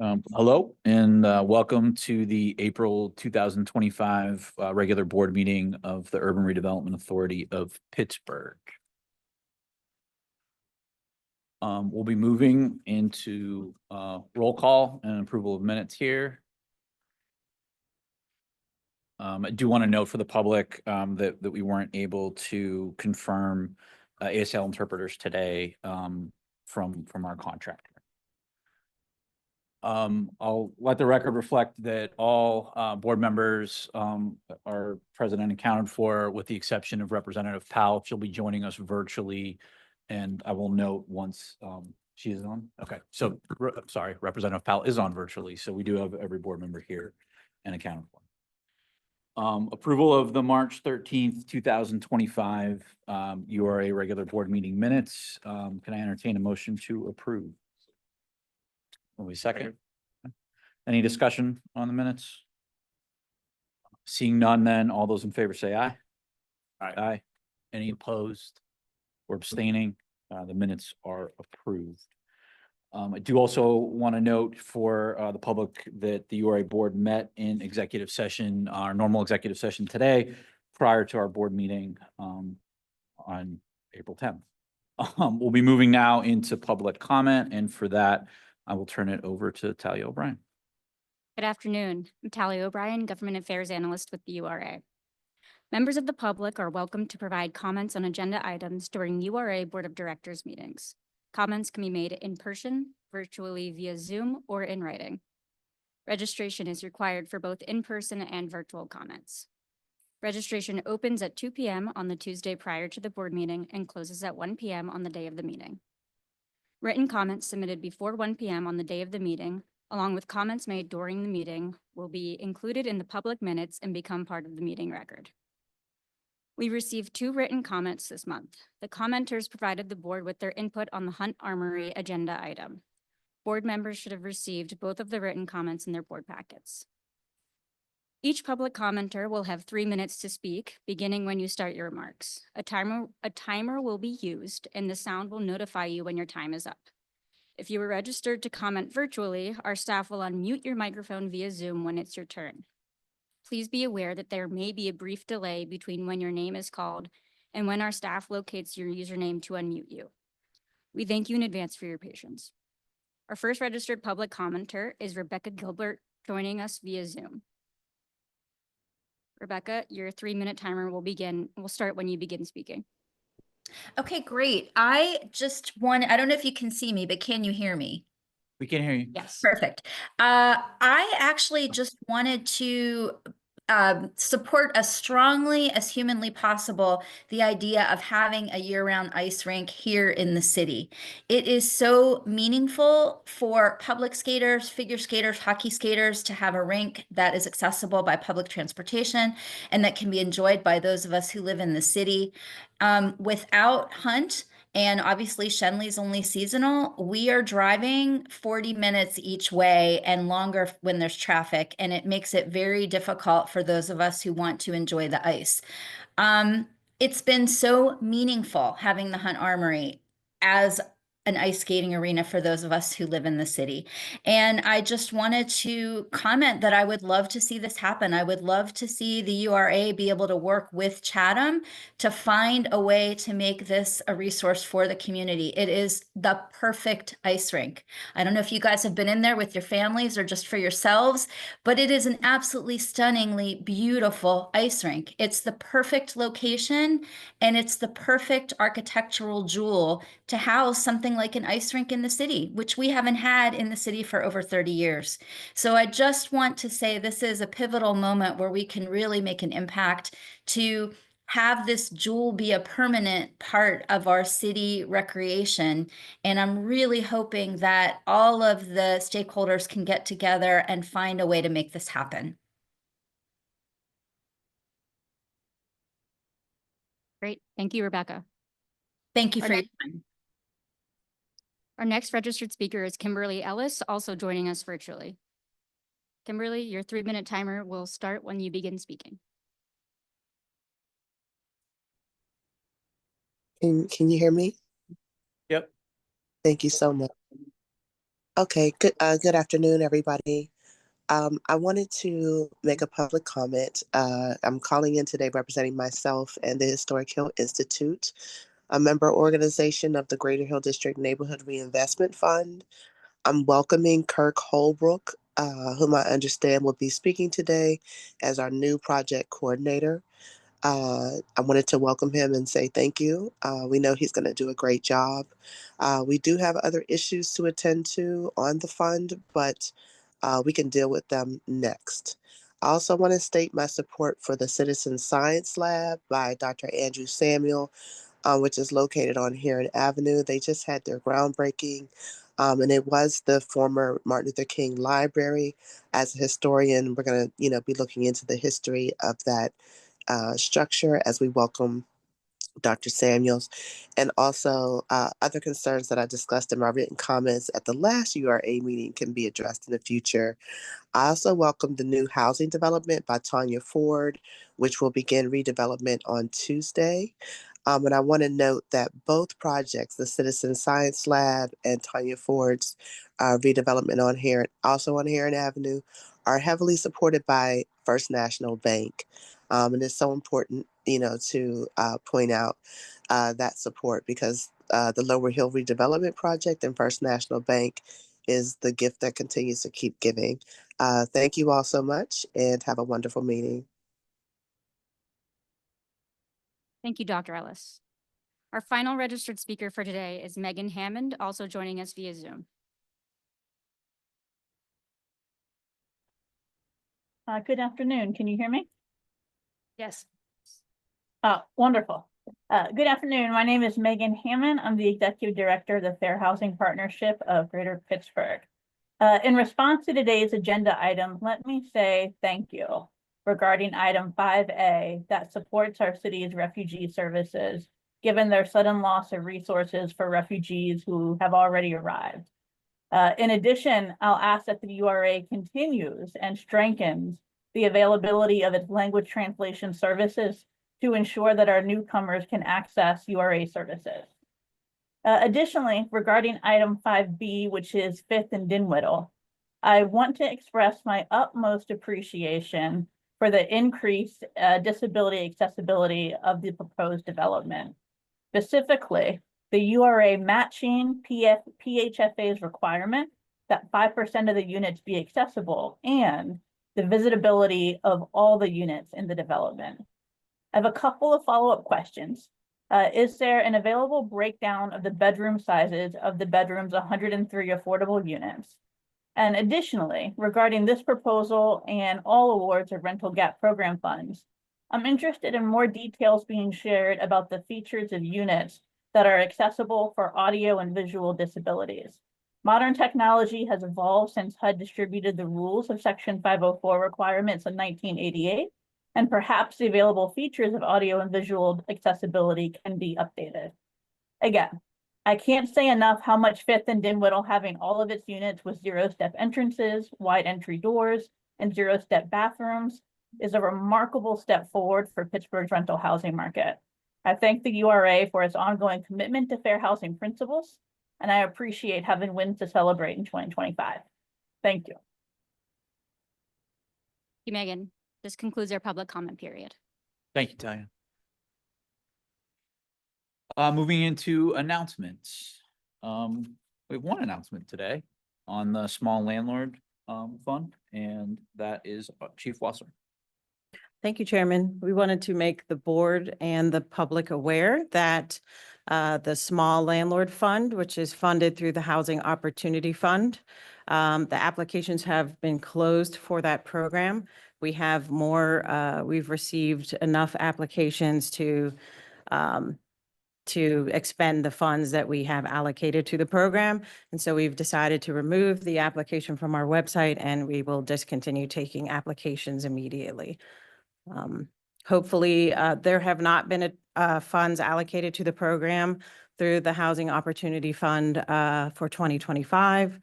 Hello and welcome to the April 2025 regular board meeting of the Urban Redevelopment Authority of Pittsburgh. We'll be moving into roll call and approval of minutes here. I do want to note for the public that we weren't able to confirm ASL interpreters today from our contractor. I'll let the record reflect that all board members are present and accounted for, with the exception of Representative Powell. She'll be joining us virtually, and I will note once she is on. Okay, so sorry, Representative Powell is on virtually, so we do have every board member here and accounted for. Approval of the March 13th, 2025 URA regular board meeting minutes. Can I entertain a motion to approve? Will we second? Any discussion on the minutes? Seeing none, then all those in favor say aye. Aye. Aye. Any opposed or abstaining? The minutes are approved. I do also want to note for the public that the URA board met in executive session, our normal executive session today, prior to our board meeting on April 10th. We'll be moving now into public comment, and for that, I will turn it over to Talia O'Brien. Good afternoon. I'm Talia O'Brien, Government Affairs Analyst with the URA. Members of the public are welcome to provide comments on agenda items during URA Board of Directors meetings. Comments can be made in person, virtually via Zoom, or in writing. Registration is required for both in-person and virtual comments. Registration opens at 2 p.m. on the Tuesday prior to the board meeting and closes at 1 p.m. on the day of the meeting. Written comments submitted before 1 p.m. on the day of the meeting, along with comments made during the meeting, will be included in the public minutes and become part of the meeting record. We received 2 written comments this month. The commenters provided the board with their input on the Hunt Armory agenda item. Board members should have received both of the written comments in their board packets. Each public commenter will have 3 minutes to speak, beginning when you start your remarks. A timer will be used, and the sound will notify you when your time is up. If you were registered to comment virtually, our staff will unmute your microphone via Zoom when it's your turn. Please be aware that there may be a brief delay between when your name is called and when our staff locates your username to unmute you. We thank you in advance for your patience. Our first registered public commenter is Rebecca Gilbert, joining us via Zoom. Rebecca, your 3-minute timer will start when you begin speaking. Okay, great. I don't know if you can see me, but can you hear me? We can hear you. Yes. Perfect. I actually just wanted to support as strongly as humanly possible the idea of having a year-round ice rink here in the city. It is so meaningful for public skaters, figure skaters, hockey skaters to have a rink that is accessible by public transportation and that can be enjoyed by those of us who live in the city. Without Hunt, and obviously Shenley's only seasonal, we are driving 40 minutes each way and longer when there's traffic, and it makes it very difficult for those of us who want to enjoy the ice. It's been so meaningful having the Hunt Armory as an ice skating arena for those of us who live in the city. And I just wanted to comment that I would love to see this happen. I would love to see the URA be able to work with Chatham to find a way to make this a resource for the community. It is the perfect ice rink. I don't know if you guys have been in there with your families or just for yourselves, but it is an absolutely stunningly beautiful ice rink. It's the perfect location, and it's the perfect architectural jewel to house something like an ice rink in the city, which we haven't had in the city for over 30 years. So I just want to say this is a pivotal moment where we can really make an impact to have this jewel be a permanent part of our city recreation. And I'm really hoping that all of the stakeholders can get together and find a way to make this happen. Great. Thank you, Rebecca. Thank you for your time. Our next registered speaker is Kimberly Ellis, also joining us virtually. Kimberly, your 3-minute timer will start when you begin speaking. Can you hear me? Yep. Thank you so much. Okay, good afternoon, everybody. I wanted to make a public comment. I'm calling in today representing myself and the Historic Hill Institute, a member organization of the Greater Hill District Neighborhood Reinvestment Fund. I'm welcoming Kirk Holbrook, whom I understand will be speaking today as our new project coordinator. I wanted to welcome him and say thank you. We know he's going to do a great job. We do have other issues to attend to on the fund, but we can deal with them next. I also want to state my support for the Citizen Science Lab by Dr. Andrew Samuel, which is located on Heron Avenue. They just had their groundbreaking, and it was the former Martin Luther King Library. As a historian, we're going to, be looking into the history of that structure as we welcome Dr. Samuels, and also other concerns that I discussed in my written comments at the last URA meeting can be addressed in the future. I also welcome the new housing development by Tanya Ford, which will begin redevelopment on Tuesday. And I want to note that both projects, the Citizen Science Lab and Tanya Ford's redevelopment also on Heron Avenue, are heavily supported by First National Bank. And it's so important, to point out that support because the Lower Hill Redevelopment Project and First National Bank is the gift that continues to keep giving. Thank you all so much and have a wonderful meeting. Thank you, Dr. Ellis. Our final registered speaker for today is Megan Hammond, also joining us via Zoom. Good afternoon. Can you hear me? Yes. Oh, wonderful. Good afternoon. My name is Megan Hammond. I'm the Executive Director of the Fair Housing Partnership of Greater Pittsburgh. In response to today's agenda item, let me say thank you regarding item 5A that supports our city's refugee services, given their sudden loss of resources for refugees who have already arrived. In addition, I'll ask that the URA continues and strengthens the availability of its language translation services to ensure that our newcomers can access URA services. Additionally, regarding item 5B, which is 5th and Dinwiddle, I want to express my utmost appreciation for the increased disability accessibility of the proposed development. Specifically, the URA matching PHFA's requirement that 5% of the units be accessible and the visitability of all the units in the development. I have a couple of follow-up questions. Is there an available breakdown of the bedroom sizes of the bedrooms 103 affordable units? And additionally, regarding this proposal and all awards of rental gap program funds, I'm interested in more details being shared about the features of units that are accessible for audio and visual disabilities. Modern technology has evolved since HUD distributed the rules of Section 504 requirements in 1988, and perhaps the available features of audio and visual accessibility can be updated. Again, I can't say enough how much 5th and Dinwiddle having all of its units with zero-step entrances, wide entry doors, and zero-step bathrooms is a remarkable step forward for Pittsburgh's rental housing market. I thank the URA for its ongoing commitment to fair housing principles, and I appreciate having wins to celebrate in 2025. Thank you. Thank you, Megan. This concludes our public comment period. Thank you, Talia. Moving into announcements. We have one announcement today on the small landlord fund, and that is Chief Wasser. Thank you, Chairman. We wanted to make the board and the public aware that the Small Landlord Fund, which is funded through the Housing Opportunity Fund, the applications have been closed for that program. We have more, we've received enough applications to expend the funds that we have allocated to the program. And so we've decided to remove the application from our website, and we will discontinue taking applications immediately. Hopefully, there have not been funds allocated to the program through the Housing Opportunity Fund for 2025,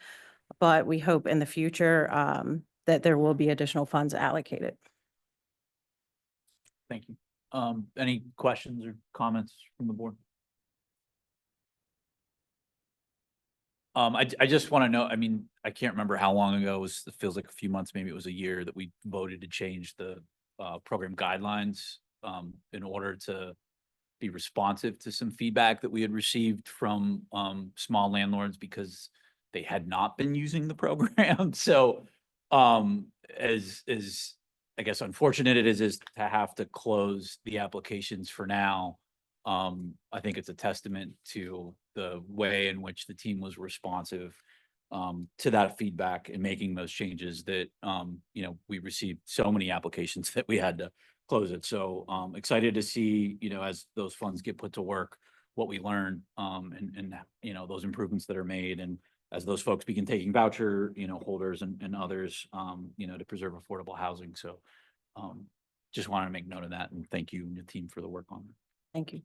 but we hope in the future that there will be additional funds allocated. Thank you. Any questions or comments from the board? I just want to know, I mean, I can't remember how long ago, it feels like a few months, maybe it was a year, that we voted to change the program guidelines in order to be responsive to some feedback that we had received from small landlords because they had not been using the program. So as I guess unfortunate it is to have to close the applications for now. I think it's a testament to the way in which the team was responsive to that feedback and making those changes that, you know, we received so many applications that we had to close it. So excited to see, you know, as those funds get put to work, what we learn and, you know, those improvements that are made. And as those folks begin taking voucher, you know, holders and others, you know, to preserve affordable housing. So just wanted to make note of that and thank you and your team for the work on it. Thank you.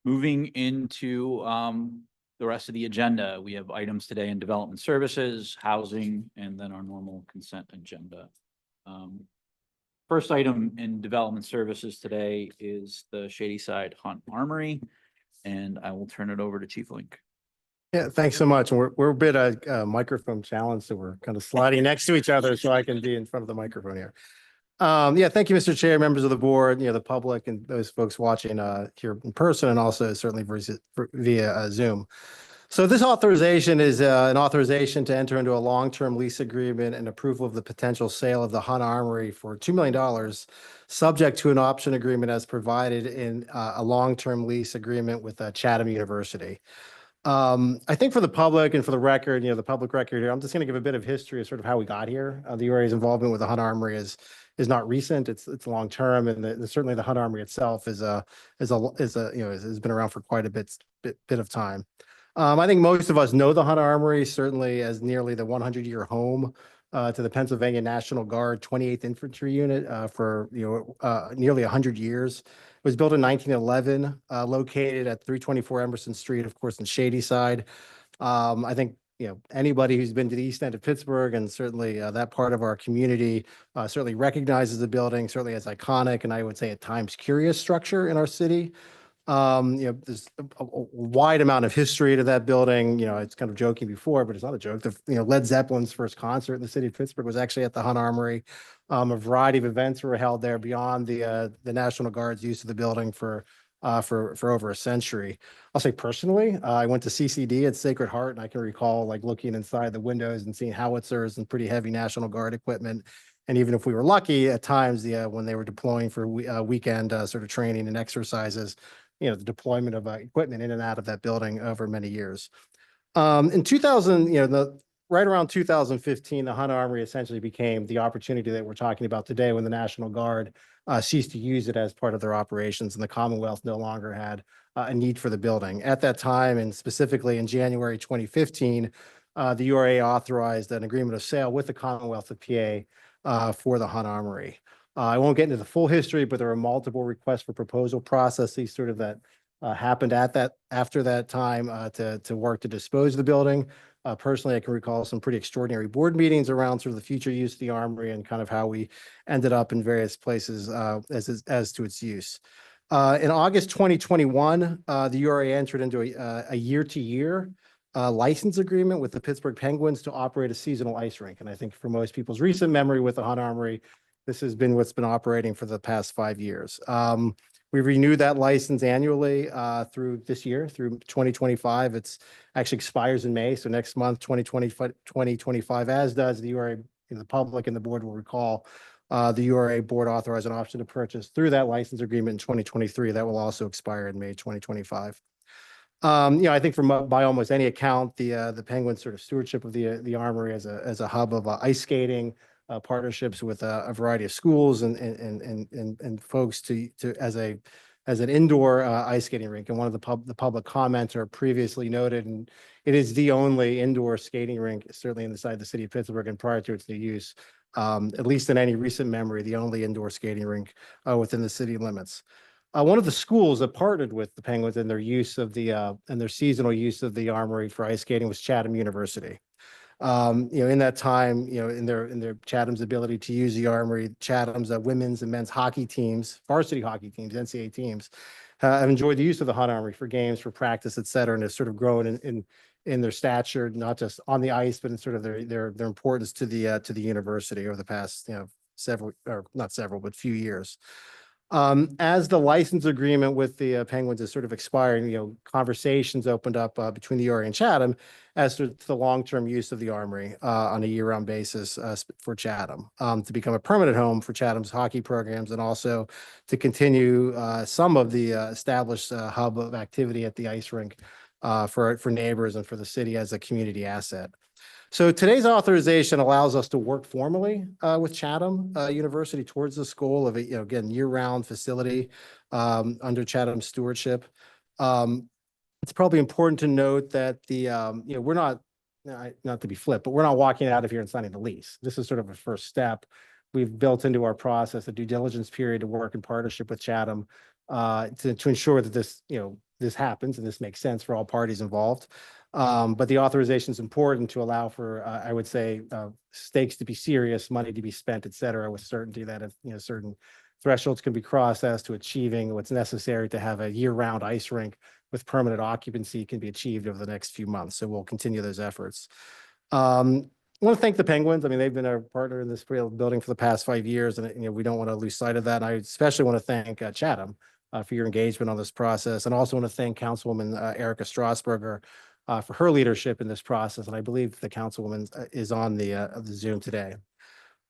Moving into the rest of the agenda, we have items today in development services, housing, and then our normal consent agenda. First item in development services today is the Shadyside Hunt Armory, and I will turn it over to Chief Link. Yeah, thanks so much. And we're a bit microphone challenged, so we're kind of sliding next to each other so I can be in front of the microphone here. Yeah, thank you, Mr. Chair, members of the board, you know, the public and those folks watching here in person and also certainly via Zoom. So this authorization is an authorization to enter into a long-term lease agreement and approval of the potential sale of the Hunt Armory for $2 million, subject to an option agreement as provided in a long-term lease agreement with Chatham University. I think for the public and for the record, you know, the public record here, I'm just going to give a bit of history of sort of how we got here. The URA's involvement with the Hunt Armory is not recent. It's long term, and certainly the Hunt Armory itself is you know, has been around for quite a bit of time. I think most of us know the Hunt Armory certainly as nearly the 100-year home to the Pennsylvania National Guard 28th Infantry Unit for, you know, nearly 100 years. It was built in 1911, located at 324 Emerson Street, of course, in Shadyside. I think, you know, anybody who's been to the east end of Pittsburgh and certainly that part of our community certainly recognizes the building, certainly as iconic, and I would say at times curious structure in our city. You know, there's a wide amount of history to that building. You know, it's kind of joking before, but it's not a joke. You know, Led Zeppelin's first concert in the city of Pittsburgh was actually at the Hunt Armory. A variety of events were held there beyond the National Guard's use of the building for over a century. I'll say personally, I went to CCD at Sacred Heart, and I can recall like looking inside the windows and seeing howitzers and pretty heavy National Guard equipment. And even if we were lucky at times, when they were deploying for weekend sort of training and exercises, you know, the deployment of equipment in and out of that building over many years. In 2000, you know, right around 2015, the Hunt Armory essentially became the opportunity that we're talking about today when the National Guard ceased to use it as part of their operations and the Commonwealth no longer had a need for the building. At that time, and specifically in January 2015, the URA authorized an agreement of sale with the Commonwealth of PA for the Hunt Armory. I won't get into the full history, but there are multiple requests for proposal processes sort of that happened after that time to work to dispose of the building. Personally, I can recall some pretty extraordinary board meetings around sort of the future use of the Armory and kind of how we ended up in various places as to its use. In August 2021, the URA entered into a year-to-year license agreement with the Pittsburgh Penguins to operate a seasonal ice rink. And I think for most people's recent memory with the Hunt Armory, this has been what's been operating for the past 5 years. We renew that license annually through this year, through 2025. It's actually expires in May. So next month, 2025, as does the URA, the public and the board will recall, the URA board authorized an option to purchase through that license agreement in 2023. That will also expire in May 2025. You know, I think by almost any account, the Penguin sort of stewardship of the Armory as a hub of ice skating, partnerships with a variety of schools and folks as an indoor ice skating rink. And one of the public commenter previously noted, and it is the only indoor skating rink, certainly inside the city of Pittsburgh and prior to its new use, at least in any recent memory, the only indoor skating rink within the city limits. One of the schools that partnered with the Penguins in their use of and their seasonal use of the Armory for ice skating was Chatham University. In that time, in their Chatham's ability to use the Armory, Chatham's women's and men's hockey teams, varsity hockey teams, NCAA teams, have enjoyed the use of the Hunt Armory for games, for practice, et cetera, and has sort of grown in their stature, not just on the ice, but in sort of their importance to the university over the past, several, or not several, but few years. As the license agreement with the Penguins is sort of expiring, conversations opened up between the URA and Chatham as to the long-term use of the Armory on a year-round basis for Chatham, to become a permanent home for Chatham's hockey programs, and also to continue some of the established hub of activity at the ice rink for neighbors and for the city as a community asset. So today's authorization allows us to work formally with Chatham University towards this goal of a, again, year-round facility under Chatham's stewardship. It's probably important to note that we're not to be flip, but we're not walking out of here and signing the lease. This is sort of a first step. We've built into our process a due diligence period to work in partnership with Chatham to ensure that this happens and this makes sense for all parties involved. But the authorization is important to allow for, I would say, stakes to be serious, money to be spent, et cetera, with certainty that if, certain thresholds can be crossed as to achieving what's necessary to have a year-round ice rink with permanent occupancy can be achieved over the next few months. So we'll continue those efforts. I want to thank the Penguins. I mean, they've been our partner in this building for the past 5 years, and we don't want to lose sight of that. And I especially want to thank Chatham for your engagement on this process, and also want to thank Councilwoman Erica Strasburger for her leadership in this process. And I believe the Councilwoman is on the Zoom today.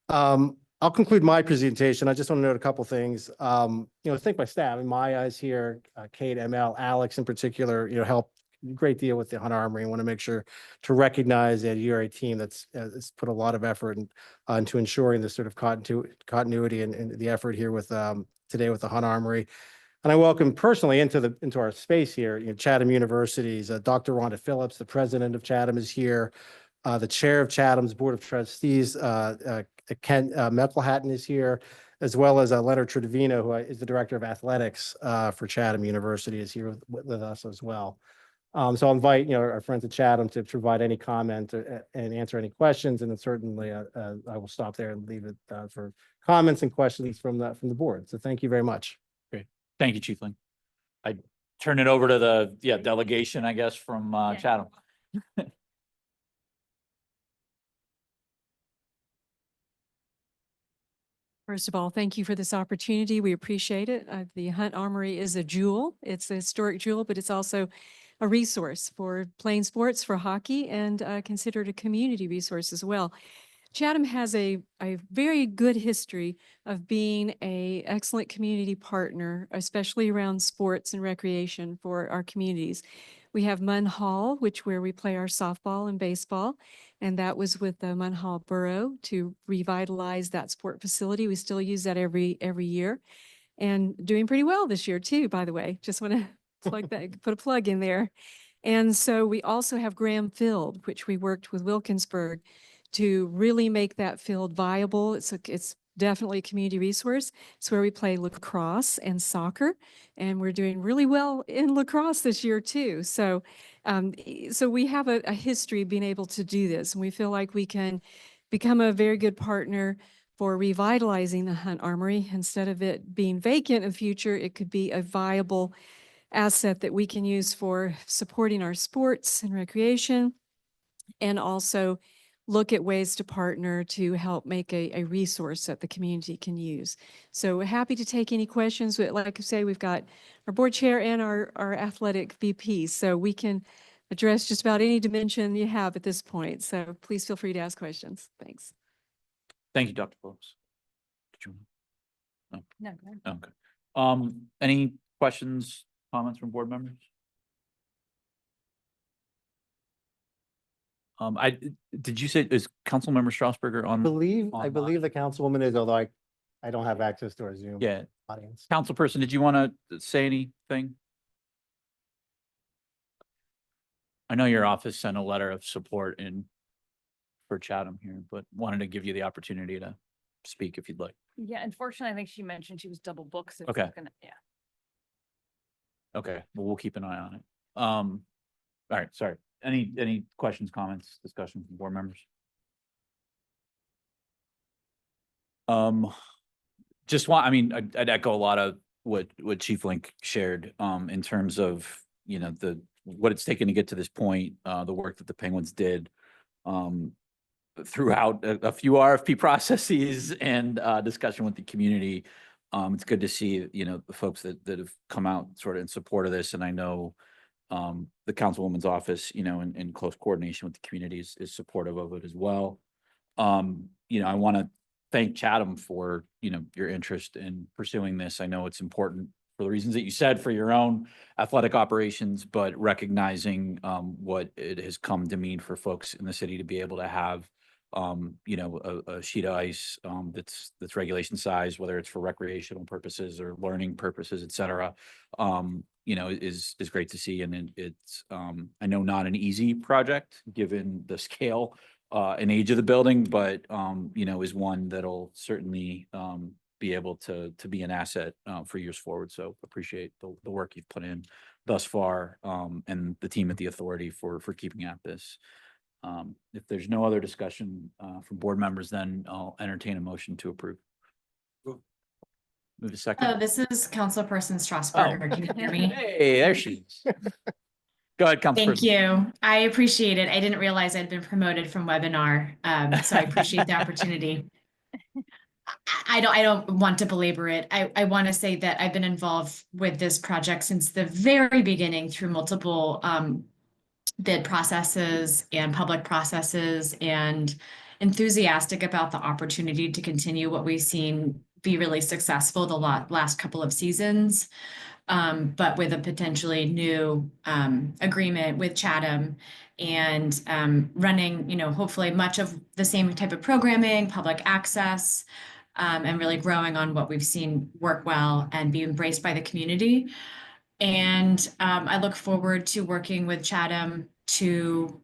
I'll conclude my presentation. I just want to note a couple things. Thank my staff and my eyes here, Kate, ML, Alex in particular, helped a great deal with the Hunt Armory. I want to make sure to recognize that URA team that's put a lot of effort into ensuring this sort of continuity and the effort here with today with the Hunt Armory. And I welcome personally into our space here, Chatham University's Dr. Rhonda Phillips, the president of Chatham, is here. The chair of Chatham's Board of Trustees, Ken Meckelhatton, is here, as well as Leonard Trevino, who is the director of athletics for Chatham University, is here with us as well. So I'll invite our friends at Chatham to provide any comment and answer any questions, and then certainly I will stop there and leave it for comments and questions from the board. So thank you very much. Thank you, Chiefling. I turn it over to the delegation, I guess, from Chatham. First of all, thank you for this opportunity. We appreciate it. The Hunt Armory is a jewel. It's a historic jewel, but it's also a resource for playing sports, for hockey, and considered a community resource as well. Chatham has a very good history of being an excellent community partner, especially around sports and recreation for our communities. We have Munn Hall, where we play our softball and baseball, and that was with the Munn Hall Borough to revitalize that sport facility. We still use that every year, and doing pretty well this year too, by the way. Just want to plug that, put a plug in there. And so we also have Graham Field, which we worked with Wilkinsburg to really make that field viable. It's definitely a community resource. It's where we play lacrosse and soccer, and we're doing really well in lacrosse this year too. So, so we have a history of being able to do this, and we feel like we can become a very good partner for revitalizing the Hunt Armory. Instead of it being vacant in the future, it could be a viable asset that we can use for supporting our sports and recreation, and also look at ways to partner to help make a resource that the community can use. So we're happy to take any questions. Like I say, we've got our board chair and our athletic VP, so we can address just about any dimension you have at this point. So please feel free to ask questions. Thanks. Thank you, Dr. Phillips. Did you? No, go ahead. Okay. Any questions, comments from board members? Did you say, is Councilmember Strasburger on? I believe the councilwoman is, although I don't have access to our Zoom audience. Councilperson, did you want to say anything? I know your office sent a letter of support for Chatham here, but wanted to give you the opportunity to speak if you'd like. Yeah, unfortunately, I think she mentioned she was double booked. So Okay. Yeah. Okay, well, we'll keep an eye on it. All right, sorry. Any questions, comments, discussion from board members? Just want, I mean, I'd echo a lot of what Chief Link shared, in terms of, you know, what it's taken to get to this point, the work that the Penguins did, throughout a few RFP processes and, discussion with the community. It's good to see, you know, the folks that have come out sort of in support of this. And I know, the councilwoman's office, you know, in close coordination with the communities is supportive of it as well. You know, I want to thank Chatham for, you know, your interest in pursuing this. I know it's important for the reasons that you said for your own athletic operations, but recognizing, what it has come to mean for folks in the city to be able to have, you know, a sheet of ice, that's regulation size, whether it's for recreational purposes or learning purposes, et cetera. You know, is great to see. And it's, I know not an easy project given the scale, and age of the building, but, you know, is one that'll certainly, be able to be an asset, for years forward. So appreciate the work you've put in thus far, and the team at the authority for keeping at this. If there's no other discussion, from board members, then I'll entertain a motion to approve. Move a second. This is Councilperson Strasburger. Can you hear me? Hey, there she is. Go ahead, Councilperson. Thank you. I appreciate it. I didn't realize I'd been promoted from webinar, so I appreciate the opportunity. I don't want to belabor it. I want to say that I've been involved with this project since the very beginning through multiple bid processes and public processes, and enthusiastic about the opportunity to continue what we've seen be really successful the last couple of seasons, but with a potentially new agreement with Chatham, and running, you know, hopefully much of the same type of programming, public access, and really growing on what we've seen work well and be embraced by the community. And I look forward to working with Chatham to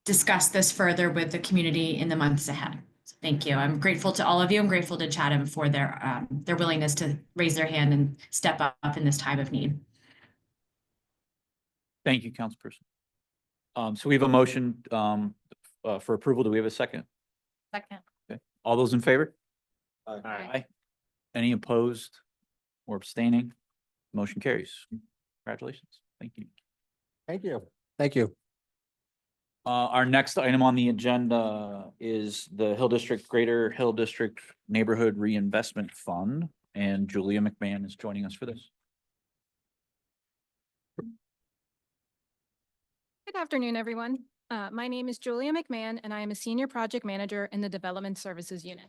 discuss this further with the community in the months ahead. So thank you. I'm grateful to all of you. I'm grateful to Chatham for their willingness to raise their hand and step up in this time of need. Thank you, Councilperson. So we have a motion, for approval. Do we have a second? Second. Okay. All those in favor? Aye. Any opposed or abstaining? Motion carries. Congratulations. Thank you. Thank you. Thank you. Our next item on the agenda is the Greater Hill District Neighborhood Reinvestment Fund, and Julia McMahon is joining us for this. Good afternoon, everyone. My name is Julia McMahon, and I am a Senior Project Manager in the Development Services Unit.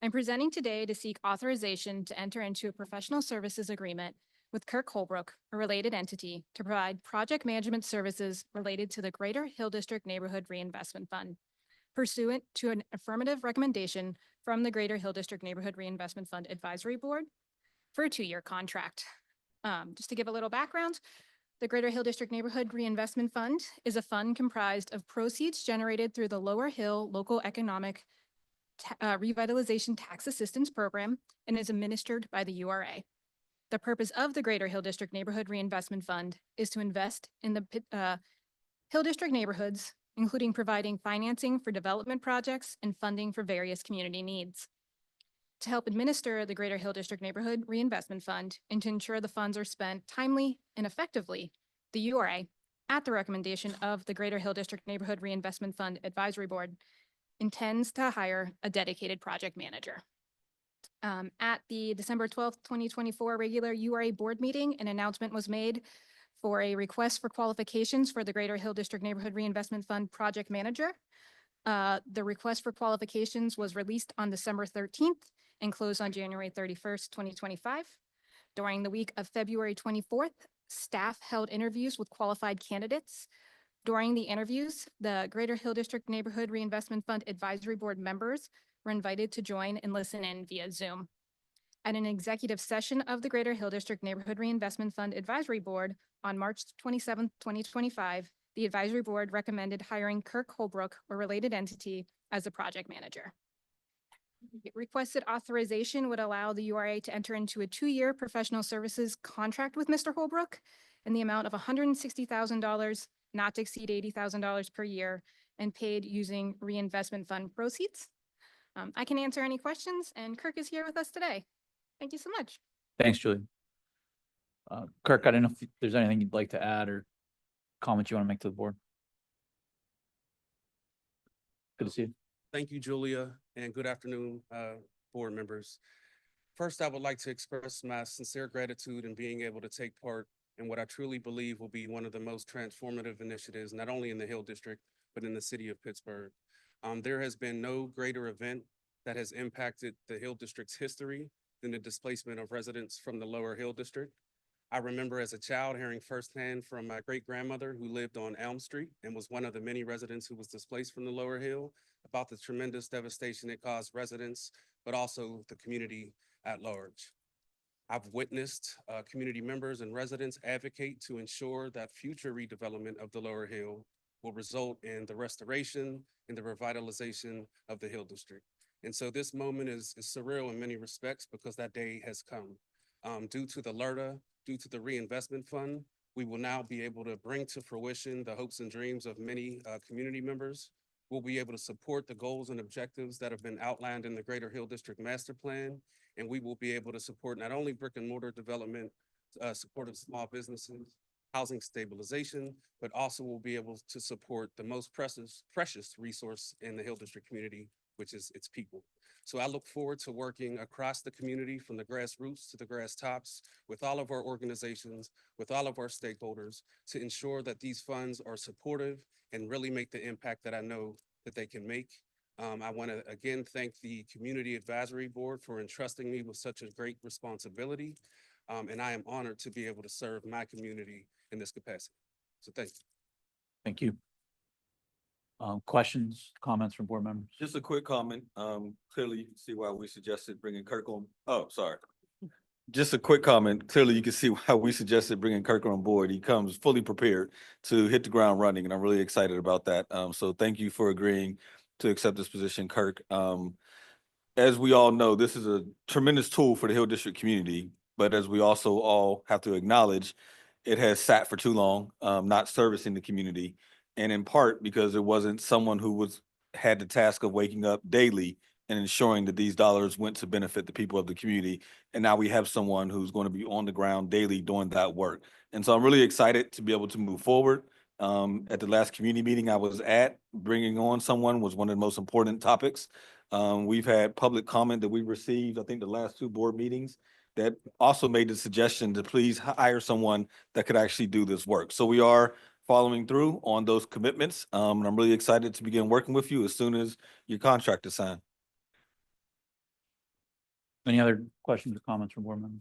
I'm presenting today to seek authorization to enter into a professional services agreement with Kirk Holbrook, a related entity, to provide project management services related to the Greater Hill District Neighborhood Reinvestment Fund, pursuant to an affirmative recommendation from the Greater Hill District Neighborhood Reinvestment Fund Advisory Board for a 2-year contract. Just to give a little background, the Greater Hill District Neighborhood Reinvestment Fund is a fund comprised of proceeds generated through the Lower Hill Local Economic Revitalization Tax Assistance Program and is administered by the URA. The purpose of the Greater Hill District Neighborhood Reinvestment Fund is to invest in the Hill District neighborhoods, including providing financing for development projects and funding for various community needs. To help administer the Greater Hill District Neighborhood Reinvestment Fund and to ensure the funds are spent timely and effectively, the URA, at the recommendation of the Greater Hill District Neighborhood Reinvestment Fund Advisory Board, intends to hire a dedicated project manager. At the December 12th, 2024 regular URA board meeting, an announcement was made for a request for qualifications for the Greater Hill District Neighborhood Reinvestment Fund project manager. The request for qualifications was released on December 13th and closed on January 31st, 2025. During the week of February 24th, staff held interviews with qualified candidates. During the interviews, the Greater Hill District Neighborhood Reinvestment Fund Advisory Board members were invited to join and listen in via Zoom. At an executive session of the Greater Hill District Neighborhood Reinvestment Fund Advisory Board on March 27, 2025, the Advisory Board recommended hiring Kirk Holbrook, a related entity, as a project manager. Requested authorization would allow the URA to enter into a 2-year professional services contract with Mr. Holbrook in the amount of $160,000, not to exceed $80,000 per year, and paid using reinvestment fund proceeds. I can answer any questions, and Kirk is here with us today. Thank you so much. Thanks, Julie. Kirk, I don't know if there's anything you'd like to add or comments you want to make to the board. Good to see you. Thank you, Julia, and good afternoon, board members. First, I would like to express my sincere gratitude in being able to take part in what I truly believe will be one of the most transformative initiatives, not only in the Hill District, but in the city of Pittsburgh. There has been no greater event that has impacted the Hill District's history than the displacement of residents from the Lower Hill District. I remember as a child hearing firsthand from my great-grandmother who lived on Elm Street and was one of the many residents who was displaced from the Lower Hill about the tremendous devastation it caused residents, but also the community at large. I've witnessed community members and residents advocate to ensure that future redevelopment of the Lower Hill will result in the restoration and the revitalization of the Hill District. And so this moment is surreal in many respects because that day has come. Due to the LRTA, due to the reinvestment fund, we will now be able to bring to fruition the hopes and dreams of many community members. We'll be able to support the goals and objectives that have been outlined in the Greater Hill District Master Plan. And we will be able to support not only brick and mortar development, support of small businesses, housing stabilization, but also will be able to support the most precious resource in the Hill District community, which is its people. So I look forward to working across the community from the grassroots to the grass tops with all of our organizations, with all of our stakeholders to ensure that these funds are supportive and really make the impact that I know that they can make. I want to again thank the Community Advisory Board for entrusting me with such a great responsibility. And I am honored to be able to serve my community in this capacity. So thank you. Thank you. Questions, comments from board members? Just a quick comment. Clearly you can see why we suggested bringing Kirk on. Oh, sorry. Just a quick comment. Clearly you can see why we suggested bringing Kirk on board. He comes fully prepared to hit the ground running, and I'm really excited about that. So thank you for agreeing to accept this position, Kirk. As we all know, this is a tremendous tool for the Hill District community, but as we also all have to acknowledge, it has sat for too long, not servicing the community. And in part because it wasn't someone who had the task of waking up daily and ensuring that these dollars went to benefit the people of the community. And now we have someone who's going to be on the ground daily doing that work. And so I'm really excited to be able to move forward. At the last community meeting I was at, bringing on someone was one of the most important topics. We've had public comment that we received, I think the last 2 board meetings, that also made the suggestion to please hire someone that could actually do this work. So we are following through on those commitments. And I'm really excited to begin working with you as soon as your contract is signed. Any other questions or comments from board members?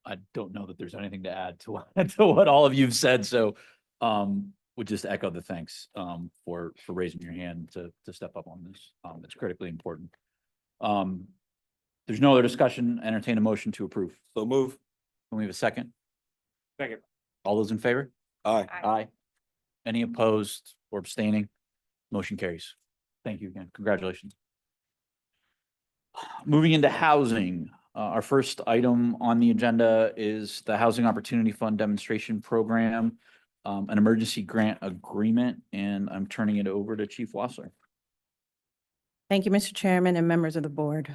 I don't know that there's anything to add to what all of you've said. So would just echo the thanks for raising your hand to step up on this. It's critically important. There's no other discussion. Entertain a motion to approve. So move. Can we have a second? Second. All those in favor? Aye. Aye. Any opposed or abstaining? Motion carries. Thank you again. Congratulations. Moving into housing, our first item on the agenda is the Housing Opportunity Fund Demonstration Program, an emergency grant agreement, and I'm turning it over to Chief Wassler. Thank you, Mr. Chairman and members of the board.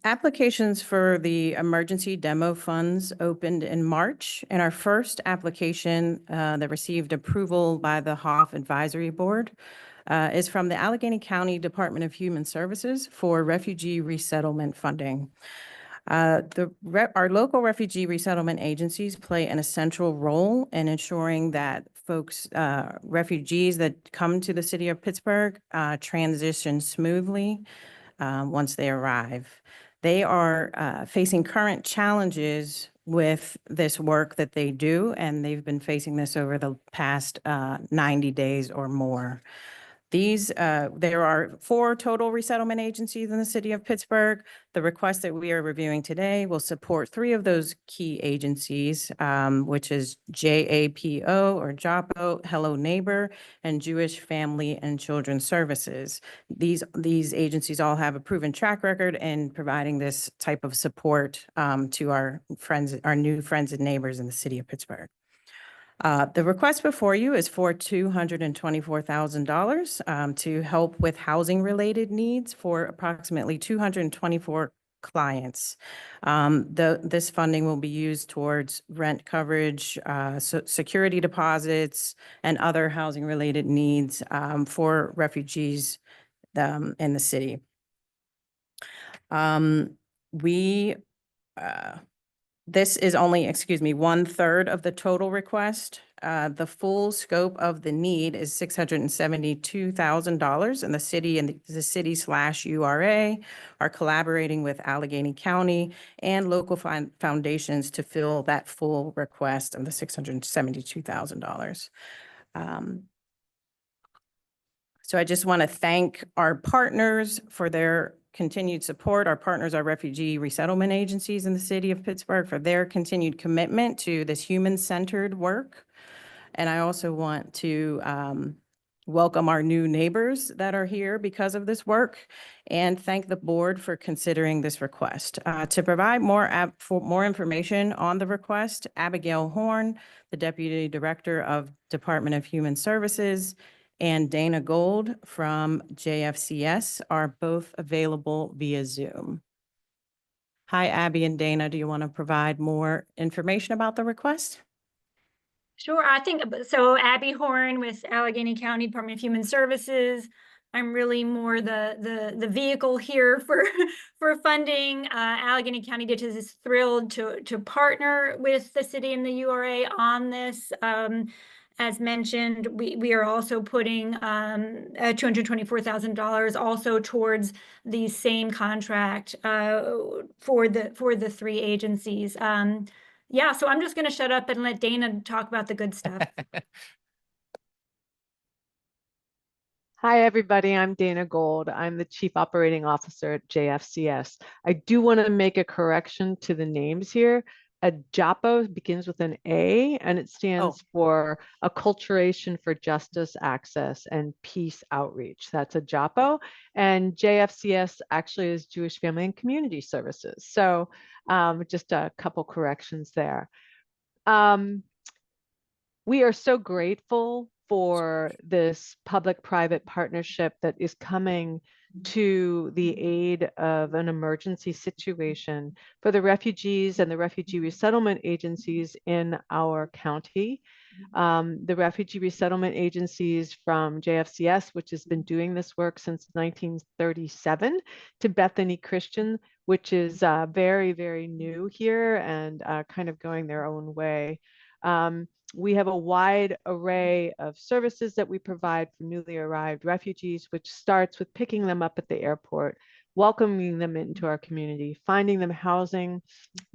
Applications for the emergency demo funds opened in March, and our first application that received approval by the HOF Advisory Board is from the Allegheny County Department of Human Services for refugee resettlement funding. Our local refugee resettlement agencies play an essential role in ensuring that folks, refugees that come to the city of Pittsburgh transition smoothly once they arrive. They are facing current challenges with this work that they do, and they've been facing this over the past 90 days or more. There are 4 total resettlement agencies in the city of Pittsburgh. The request that we are reviewing today will support 3 of those key agencies, which is JAPO or JAPO, Hello Neighbor, and Jewish Family and Children's Services. These agencies all have a proven track record in providing this type of support to our new friends and neighbors in the city of Pittsburgh. The request before you is for $224,000 to help with housing-related needs for approximately 224 clients. This funding will be used towards rent coverage, security deposits, and other housing-related needs for refugees in the city. This is only, 1/3 of the total request. The full scope of the need is $672,000, and the city/URA are collaborating with Allegheny County and local foundations to fill that full request of the $672,000. So I just want to thank our partners for their continued support. Our partners are refugee resettlement agencies in the city of Pittsburgh for their continued commitment to this human-centered work. And I also want to welcome our new neighbors that are here because of this work and thank the board for considering this request. To provide more information on the request, Abigail Horn, the Deputy Director of Department of Human Services, and Dana Gold from JFCS are both available via Zoom. Hi, Abby and Dana. Do you want to provide more information about the request? Sure. I think so. Abby Horn with Allegheny County Department of Human Services. I'm really more the vehicle here for for funding. Allegheny County Ditches is thrilled to partner with the city and the URA on this. As mentioned, we are also putting $224,000 also towards the same contract for the 3 agencies. Yeah, so I'm just going to shut up and let Dana talk about the good stuff. Hi, everybody. I'm Dana Gold. I'm the Chief Operating Officer at JFCS. I do want to make a correction to the names here. JAPO begins with an A, and it stands for Acculturation for Justice, Access, and Peace Outreach. That's a JAPO. And JFCS actually is Jewish Family and Community Services. So just a couple corrections there. We are so grateful for this public-private partnership that is coming to the aid of an emergency situation for the refugees and the refugee resettlement agencies in our county. The refugee resettlement agencies from JFCS, which has been doing this work since 1937, to Bethany Christian, which is very, very new here and kind of going their own way. We have a wide array of services that we provide for newly arrived refugees, which starts with picking them up at the airport, welcoming them into our community, finding them housing,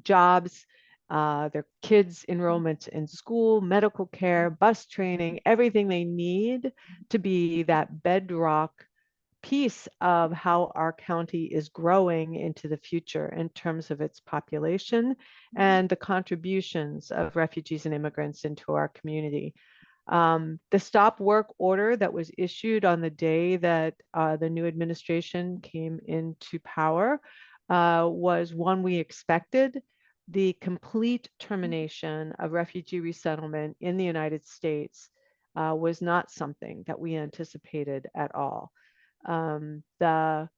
jobs, their kids' enrollment in school, medical care, bus training, everything they need to be that bedrock piece of how our county is growing into the future in terms of its population and the contributions of refugees and immigrants into our community. The stop work order that was issued on the day that the new administration came into power was one we expected. The complete termination of refugee resettlement in the United States was not something that we anticipated at all. The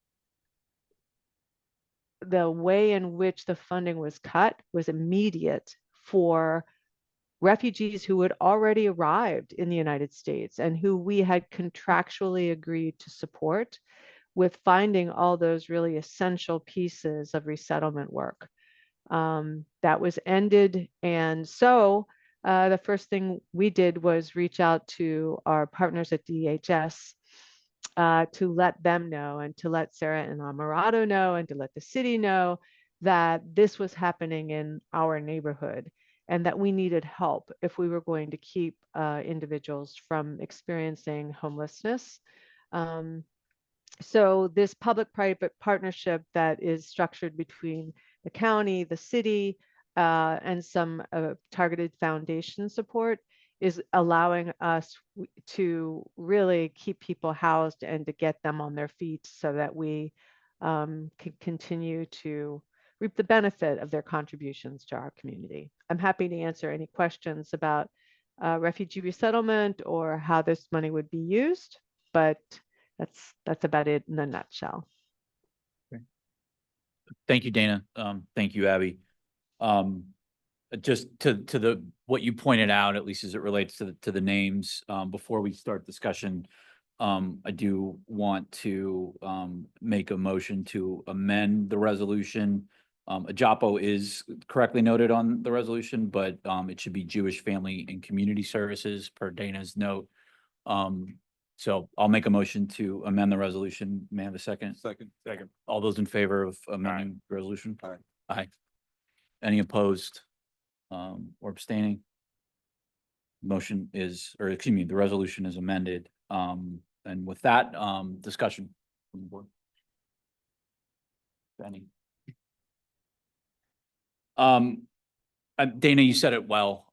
way in which the funding was cut was immediate for refugees who had already arrived in the United States and who we had contractually agreed to support with finding all those really essential pieces of resettlement work. That was ended. And so the first thing we did was reach out to our partners at DHS to let them know and to let Sarah and Amorato know and to let the city know that this was happening in our neighborhood and that we needed help if we were going to keep individuals from experiencing homelessness So this public-private partnership that is structured between the county, the city, and some targeted foundation support is allowing us to really keep people housed and to get them on their feet so that we can continue to reap the benefit of their contributions to our community. I'm happy to answer any questions about refugee resettlement or how this money would be used, but that's about it in a nutshell. Thank you, Dana. Thank you, Abby. Just to what you pointed out, at least as it relates to the names, before we start discussion, I do want to make a motion to amend the resolution. AJAPO is correctly noted on the resolution, but it should be Jewish Family and Community Services per Dana's note. So I'll make a motion to amend the resolution. May I have a second? Second. All those in favor of amending the resolution? Aye. Aye. Any opposed or abstaining? Motion is, or excuse me, the resolution is amended. And with that, discussion from the board. Any? Dana, you said it well.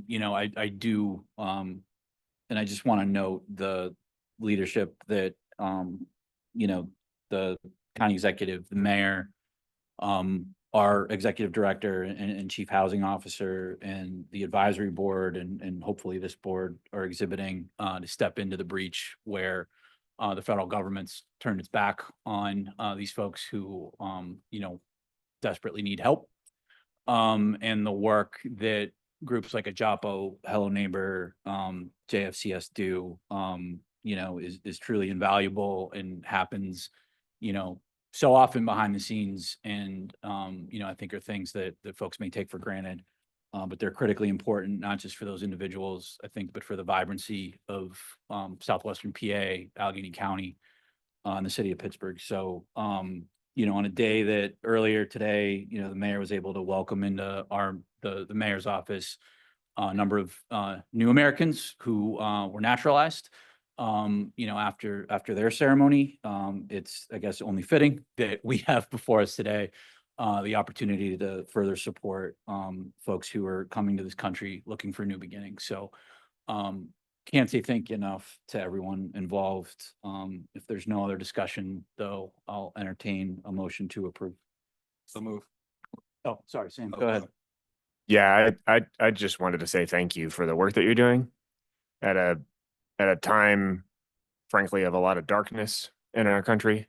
You know, I do, and I just want to note the leadership that, you know, the county executive, the mayor, our executive director and chief housing officer and the advisory board and hopefully this board are exhibiting to step into the breach where the federal government's turned its back on these folks who, you know, desperately need help. And the work that groups like AJAPO, Hello Neighbor, JFCS do, you know, is truly invaluable and happens, you know, so often behind the scenes. And, you know, I think are things that folks may take for granted, but they're critically important, not just for those individuals, I think, but for the vibrancy of Southwestern PA, Allegheny County, and the city of Pittsburgh. So, you know, on a day that earlier today, you know, the mayor was able to welcome into the mayor's office a number of new Americans who were naturalized. You know, after their ceremony, it's, I guess, only fitting that we have before us today the opportunity to further support folks who are coming to this country looking for new beginnings. So can't say thank you enough to everyone involved. If there's no other discussion, though, I'll entertain a motion to approve. So move. Oh, sorry, Sam, go ahead. Yeah, I just wanted to say thank you for the work that you're doing at a time, frankly, of a lot of darkness in our country.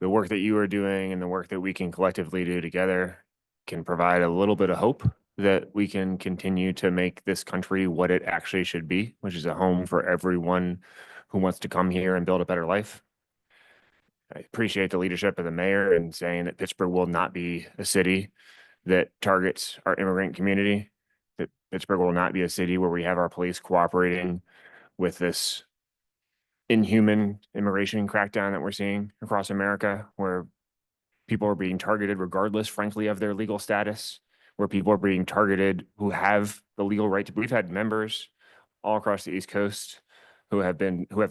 The work that you are doing and the work that we can collectively do together can provide a little bit of hope that we can continue to make this country what it actually should be, which is a home for everyone who wants to come here and build a better life. I appreciate the leadership of the mayor in saying that Pittsburgh will not be a city that targets our immigrant community, that Pittsburgh will not be a city where we have our police cooperating with this inhuman immigration crackdown that we're seeing across America, where people are being targeted regardless, frankly, of their legal status, where people are being targeted who have the legal right to. We've had members all across the East Coast who have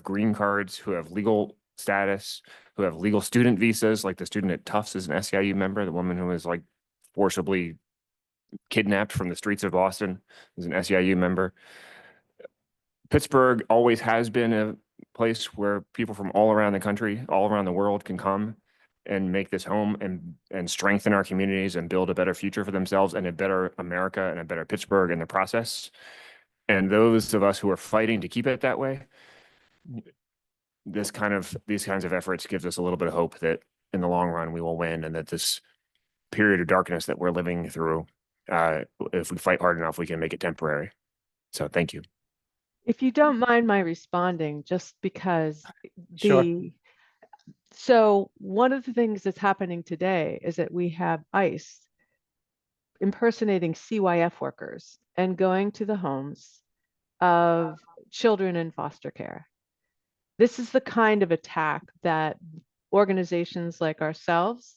green cards, who have legal status, who have legal student visas, like the student at Tufts is an SEIU member, the woman who was like forcibly kidnapped from the streets of Boston is an SEIU member. Pittsburgh always has been a place where people from all around the country, all around the world can come and make this home and strengthen our communities and build a better future for themselves and a better America and a better Pittsburgh in the process. And those of us who are fighting to keep it that way, these kinds of efforts gives us a little bit of hope that in the long run we will win, and that this period of darkness that we're living through, if we fight hard enough, we can make it temporary. So thank you. If you don't mind my responding, just because Sure. So one of the things that's happening today is that we have ICE impersonating CYF workers and going to the homes of children in foster care. This is the kind of attack that organizations like ourselves,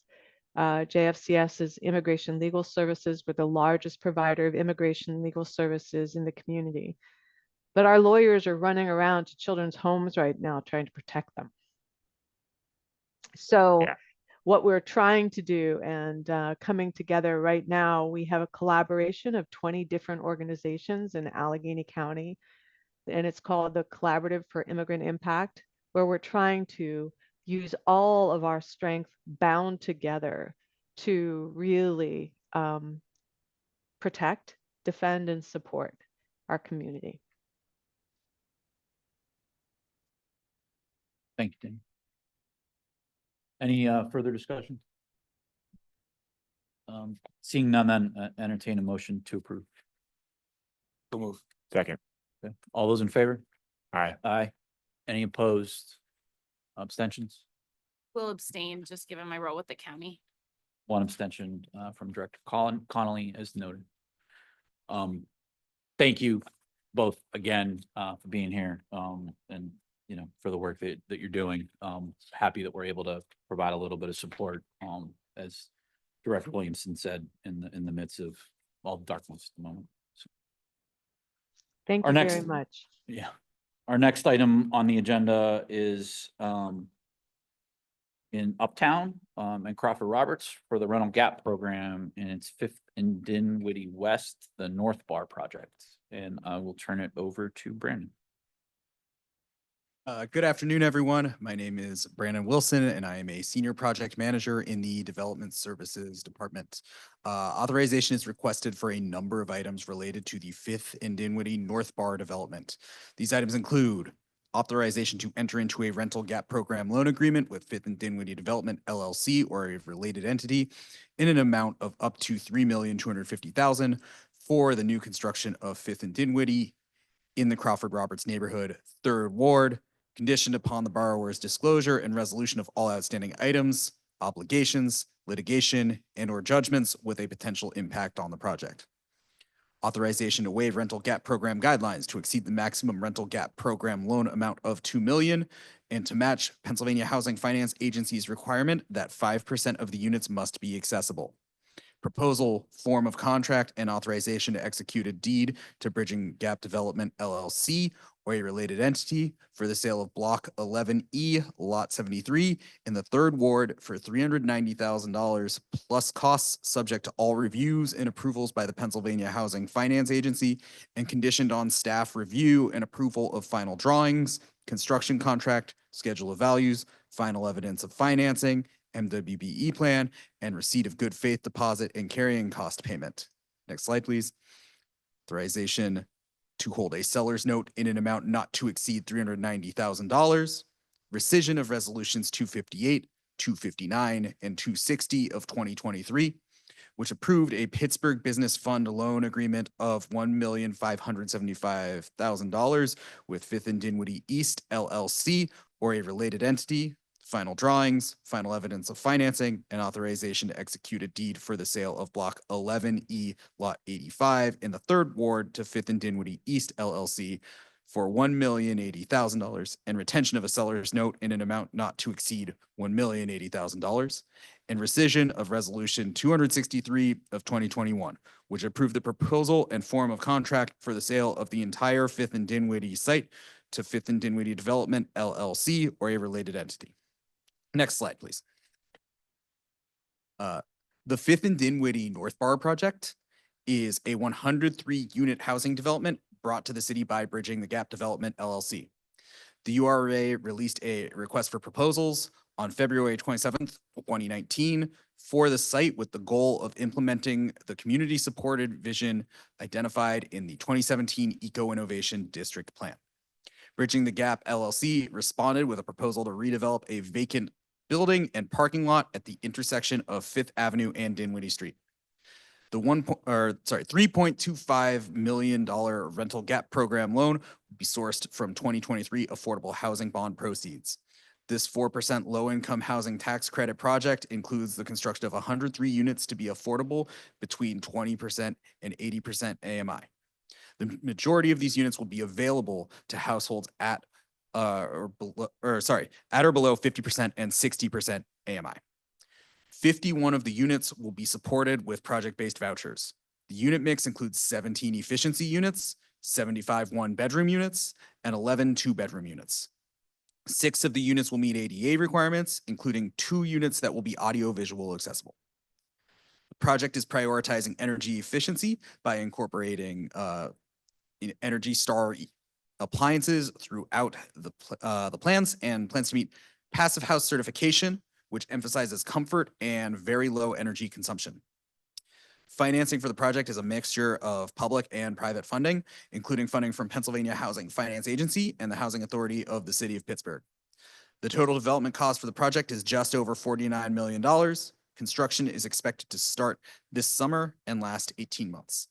JFCS's Immigration Legal Services, we're the largest provider of immigration legal services in the community. but our lawyers are running around to children's homes right now trying to protect them. So what we're trying to do and coming together right now, we have a collaboration of 20 different organizations in Allegheny County, and it's called the Collaborative for Immigrant Impact, where we're trying to use all of our strength bound together to really protect, defend, and support our community. Thank you, Tim. Any further discussion? Seeing none, then entertain a motion to approve. So move. Second. Okay. All those in favor? Aye. Aye. Any opposed? Abstentions? Will abstain, just given my role with the county. One abstention from Director Connolly, as noted. Thank you both again for being here and for the work that you're doing. Happy that we're able to provide a little bit of support as Director Williamson said in the midst of all the darkness at the moment. So, Thank our you next- very much. yeah. Our next item on the agenda is in Uptown and Crawford Roberts for the rental gap program in its 5th and Dinwiddie West, the North Bar project. And I will turn it over to Brandon. Good afternoon, everyone. My name is Brandon Wilson, and I am a senior project manager in the Development Services Department. Authorization is requested for a number of items related to the 5th and Dinwiddie North Bar development. These items include authorization to enter into a rental gap program loan agreement with 5th and Dinwiddie Development LLC or a related entity in an amount of up to $3,250,000 for the new construction of 5th and Dinwiddie in the Crawford Roberts neighborhood, 3rd Ward, conditioned upon the borrower's disclosure and resolution of all outstanding items, obligations, litigation, and/or judgments with a potential impact on the project. Authorization to waive rental gap program guidelines to exceed the maximum rental gap program loan amount of $2 million and to match Pennsylvania Housing Finance Agency's requirement that 5% of the units must be accessible. Proposal, form of contract, and authorization to execute a deed to Bridging Gap Development LLC or a related entity for the sale of Block 11E, Lot 73 in the 3rd Ward for $390,000 plus costs subject to all reviews and approvals by the Pennsylvania Housing Finance Agency and conditioned on staff review and approval of final drawings, construction contract, schedule of values, final evidence of financing, MWBE plan, and receipt of good faith deposit and carrying cost payment. Next slide, please. Authorization to hold a seller's note in an amount not to exceed $390,000. Rescission of resolutions 258, 259, and 260 of 2023, which approved a Pittsburgh Business Fund loan agreement of $1,575,000 with 5th and Dinwiddie East LLC or a related entity. Final drawings, final evidence of financing, and authorization to execute a deed for the sale of Block 11E, Lot 85 in the 3rd Ward to 5th and Dinwiddie East LLC for $1,080,000 and retention of a seller's note in an amount not to exceed $1,080,000 and rescission of Resolution 263 of 2021, which approved the proposal and form of contract for the sale of the entire 5th and Dinwiddie site to 5th and Dinwiddie Development LLC or a related entity. Next slide, please. The 5th and Dinwiddie North Bar project is a 103-unit housing development brought to the city by Bridging the Gap Development LLC. The URA released a request for proposals on February 27th, 2019 for the site with the goal of implementing the community-supported vision identified in the 2017 Eco-Innovation District Plan. Bridging the Gap LLC responded with a proposal to redevelop a vacant building and parking lot at the intersection of 5th Avenue and Dinwiddie Street. The $3.25 million rental gap program loan would be sourced from 2023 affordable housing bond proceeds. This 4% low-income housing tax credit project includes the construction of 103 units to be affordable between 20% and 80% AMI. The majority of these units will be available to households at or below 50% and 60% AMI. 51 of the units will be supported with project-based vouchers. The unit mix includes 17 efficiency units, 75 one-bedroom units, and 11 two-bedroom units. 6 of the units will meet ADA requirements, including 2 units that will be audio-visual accessible. The project is prioritizing energy efficiency by incorporating Energy Star appliances throughout the plans, and plans to meet Passive House certification, which emphasizes comfort and very low energy consumption. Financing for the project is a mixture of public and private funding, including funding from Pennsylvania Housing Finance Agency and the Housing Authority of the City of Pittsburgh. The total development cost for the project is just over $49 million. Construction is expected to start this summer and last 18 months.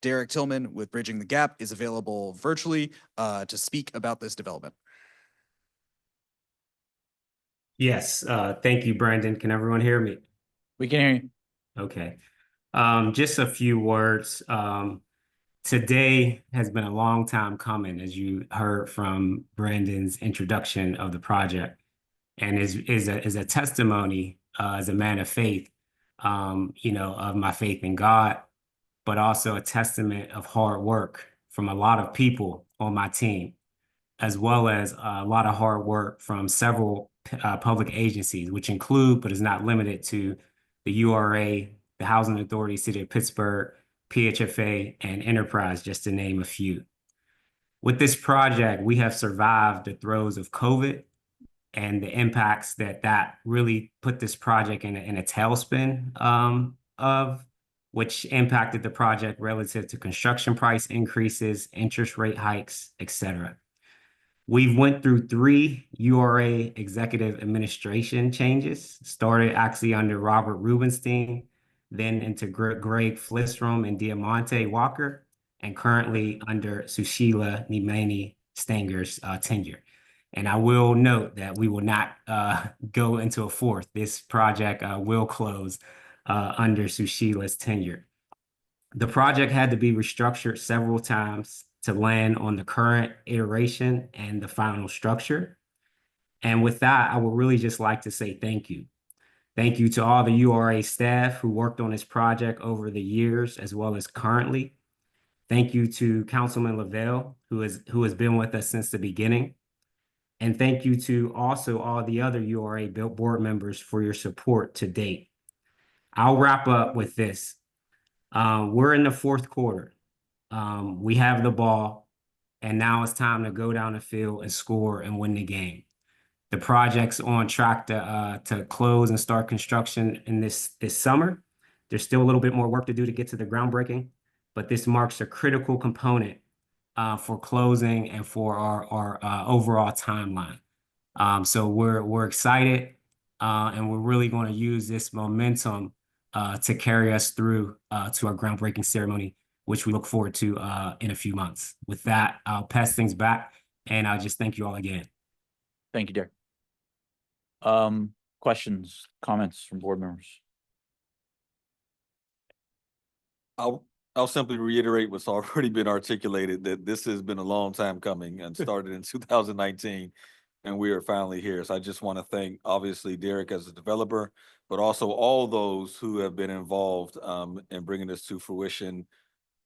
Derek Tillman with Bridging the Gap is available virtually to speak about this development. Yes, thank you, Brandon. Can everyone hear me? We can hear you. Okay. Just a few words. Today has been a long time coming, as you heard from Brandon's introduction of the project, and is a testimony as a man of faith, of my faith in God, but also a testament of hard work from a lot of people on my team, as well as a lot of hard work from several public agencies, which include, but is not limited to, the URA, the Housing Authority, City of Pittsburgh, PHFA, and Enterprise, just to name a few. With this project, we have survived the throes of COVID and the impacts that really put this project in a tailspin of, which impacted the project relative to construction price increases, interest rate hikes, etc. We've went through 3 URA executive administration changes, started actually under Robert Rubenstein, then into Greg Flistrom and Diamante Walker, and currently under Sushila Nimani Stanger's tenure. And I will note that we will not go into a 4th. This project will close under Sushila's tenure. The project had to be restructured several times to land on the current iteration and the final structure. And with that, I would really just like to say thank you. Thank you to all the URA staff who worked on this project over the years as well as currently. Thank you to Councilman Lavelle, who has been with us since the beginning. And thank you to also all the other URA board members for your support to date. I'll wrap up with this. We're in the 4th quarter. We have the ball, and now it's time to go down the field and score and win the game. The project's on track to close and start construction in this summer. There's still a little bit more work to do to get to the groundbreaking, but this marks a critical component for closing and for our overall timeline. So we're excited, and we're really going to use this momentum to carry us through to our groundbreaking ceremony, which we look forward to in a few months. With that, I'll pass things back, and I'll just thank you all again. Thank you, Derek. Questions, comments from board members? I'll simply reiterate what's already been articulated, that this has been a long time coming and started in 2019, and we are finally here. So I just want to thank, obviously, Derek as a developer, but also all those who have been involved in bringing this to fruition.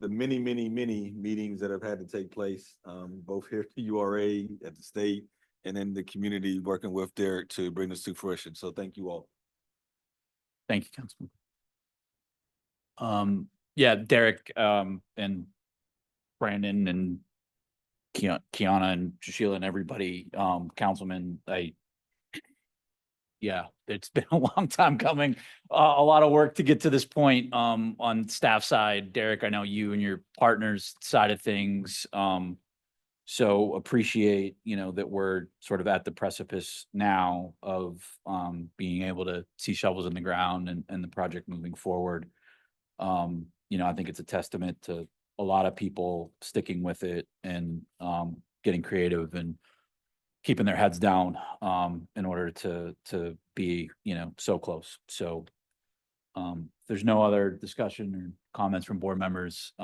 The many meetings that have had to take place, both here at the URA, at the state, and in the community, working with Derek to bring this to fruition. So thank you all. Thank you, Councilman. Yeah, Derek and Brandon and Kiana and Sushila and everybody, Councilman, yeah, it's been a long time coming. A lot of work to get to this point on staff side. Derek, I know you and your partners side of things. So appreciate, that we're sort of at the precipice now of being able to see shovels in the ground and the project moving forward. I think it's a testament to a lot of people sticking with it and getting creative and keeping their heads down in order to be, so close. So if there's no other discussion or comments from board members,